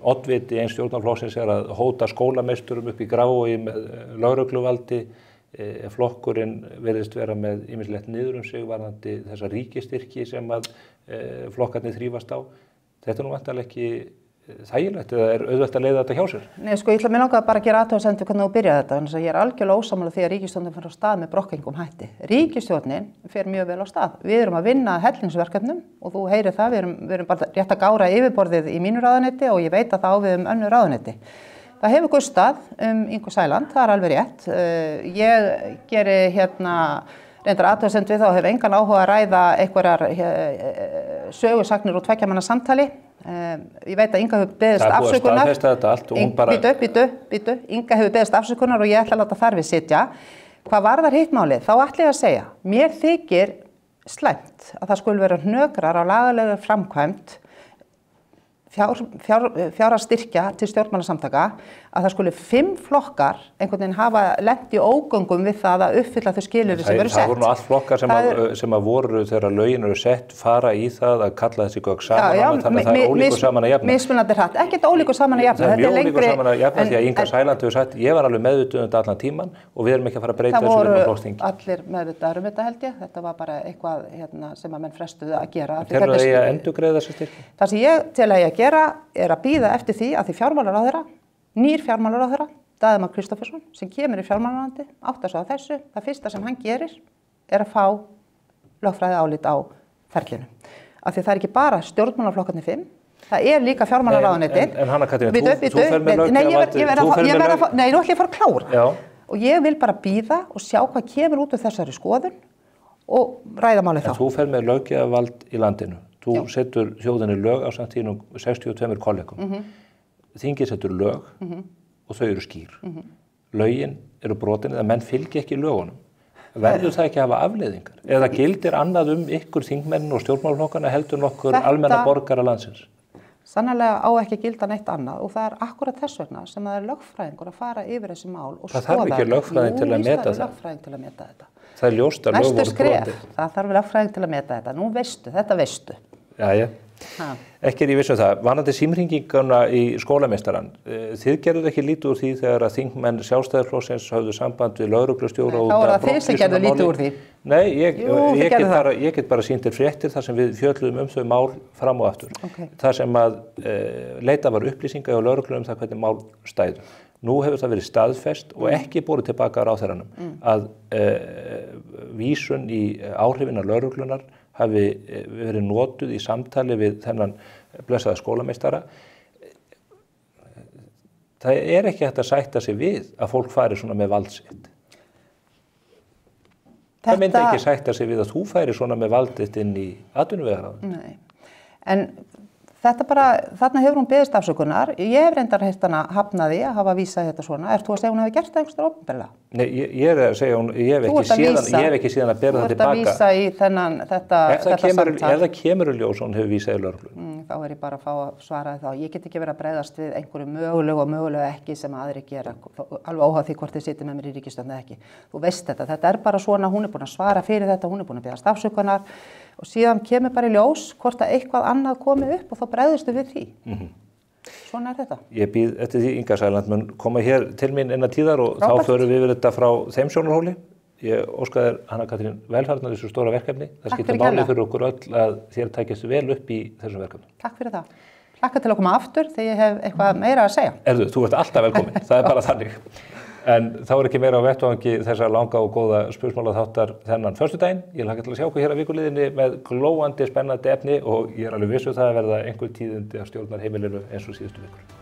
oddviti eins stjórnarflokksins er að hóta skólameisturum upp í Grafarvogi með lögregluvaldi, flokkurinn virðist vera með ýmislegt niður sig varðandi þessa ríkistyrki sem að flokkarnir þrífast á. Þetta er nú væntanlega ekki þægilegt eða er auðvelt að leiða þetta hjá sér? Nei, sko, ég ætla mér langar bara að gera athugasemd við hvernig þú byrjaði þetta, þannig að ég er algjörlega ósammála því að ríkisstjórnin fer á stað með brokkengum hætti. Ríkisstjórnin fer mjög vel á stað. Við erum að vinna hellingsverkefnum og þú heyrir það, við erum bara rétt að gára yfirborðið í mínu ráðuneyti og ég veit að það á við önnur ráðuneyti. Það hefur gustað Ingu Sæland, það er alveg rétt. Ég geri reyndar athugasemd við þá hef engan áhuga að ræða einhverjar sögusagnir úr tveggjamanna samtali. Ég veit að Inga hefur beðist afsökunar. Það er búið að staðfesta þetta allt og hún bara... Býtu, Inga hefur beðist afsökunar og ég ætla að láta þar við sitja. Hvað varðar hitt málið, þá ætla ég að segja, mér þykir slæmt að það skuli vera hnökrar á lagalegri framkvæmd fjárhagsstyrkja til stjórnmálasamtaka að það skuli 5 flokkar einhvern veginn hafa lent í ógöngum við það að uppfylla þau skilyrði sem eru sett. Það voru nú allt flokkar sem að voru þegar lögin eru sett fara í það að kalla þessi gögn saman þannig að það er ólíkur saman að jafna. Mismunandi hratt, ekkert ólíkur saman að jafna. Það er mjög ólíkur saman að jafna því að Inga Sæland hefur sagt ég var alveg meðvituð þetta allan tíman og við erum ekki að fara að breyta þessu við með flokksþingi. Það voru allir meðvitaðir þetta held ég, þetta var bara eitthvað sem að menn frestuðu að gera. Telur það að endurgreiða þessi styrki? Það sem ég tel að ég að gera er að bíða eftir því að því fjármálaráðherra, nýr fjármálaráðherra, Daði Már Kristófersson, sem kemur í fjármálaráðuneyti, áttar sig á þessu, það fyrsta sem hann gerir er að fá lögfræði álit á ferlinu. Af því það er ekki bara stjórnmálaflokkarnir 5, það er líka fjármálaráðuneyti. En Hanna Katrín, þú fer með löggjafarvaldið. Nei, nú ætla ég að fara að klára. Já. Og ég vil bara bíða og sjá hvað kemur út úr þessari skoðun og ræða málið þá. En þú fer með löggjafarvald í landinu. Þú setur þjóðinni lög á samtíðinum 62 kollegum. Þingið setur lög og þau eru skýr. Lögin eru brotin eða menn fylgja ekki lögunum. Verður það ekki að hafa afleiðingar? Eða gildir annað ykkur þingmenn og stjórnmálaflokkana heldur nokkur almenna borgara landsins? Sannarlega á ekki að gilda neitt annað og það er akkurat þess vegna sem það er lögfræðingur að fara yfir þessi mál og skoða. Það þarf ekki lögfræðing til að meta það. Lögfræðing til að meta þetta. Það er ljóst að lög voru brotin. Það þarf lögfræðing til að meta þetta. Nú veistu, þetta veistu. Jæja. Ekki er ég viss um það. Varðandi símhringinguna í skólameistarann, þið gerðuð ekki lítið úr því þegar að þingmenn Sjálfstæðisflokksins höfðu samband við lögreglustjóra þá var það þið sem gerðu lítið úr því. Nei, ég get bara sýnt þér fréttir þar sem við fjölluðum þau mál fram og aftur. Það sem að leita var upplýsinga hjá lögreglu það hvernig mál stæðu. Nú hefur það verið staðfest og ekki borið tilbaka ráðherranum að vísun í áhrifina lögreglunar hafi verið notuð í samtali við þennan blessaða skólameistara. Það er ekki hægt að sætta sig við að fólk fari svona með vald sitt. Það myndi ekki sætta sig við að þú færi svona með vald þitt inn í atvinnuvegaráðuneytið. Nei, en þetta bara, þarna hefur hún beðist afsökunar. Ég hef reyndar heyrt hana hafnaði að hafa vísað þetta svona. Ert þú að segja hún hefði gert það einhverstaðar opinberlega? Nei, ég er að segja hún, ég hef ekki síðan að bera það tilbaka. Þú ert að vísa í þetta samtal. Ef það kemur ljós hún hefur vísað í lögreglu. Þá er ég bara að fá að svara þá. Ég get ekki verið að bregðast við einhverju mögulegu og mögulegu ekki sem aðrir gera, alveg óháð því hvort þið sitja með mér í ríkisstjórn eða ekki. Þú veist þetta er bara svona, hún er búin að svara fyrir þetta, hún er búin að biðjast afsökunar og síðan kemur bara í ljós hvort að eitthvað annað komi upp og þá bregðustu við því. Svona er þetta. Ég býð eftir því Inga Sæland mun koma hér til mín innan tíðar og þá förum við yfir þetta frá þeim sjónarhóli. Ég óska þér, Hanna Katrín, velfarnar þessu stóra verkefni. Það skiptir máli fyrir okkur öll að þér takist vel upp í þessum verkefnum. Takk fyrir það. Hlakka til að koma aftur þegar ég hef eitthvað meira að segja. Þú ert alltaf velkomin. Það er bara þannig. En þá ekki meira á vettvangi þessa langa og góða spursmálaþáttar þennan föstudaginn. Ég hlakka til að sjá okkur hér að vikuliðinni með glóandi spennandi efni og ég alveg vissu það að verða einhver tíðindi af stjórnarheimilinu eins og síðustu vikur.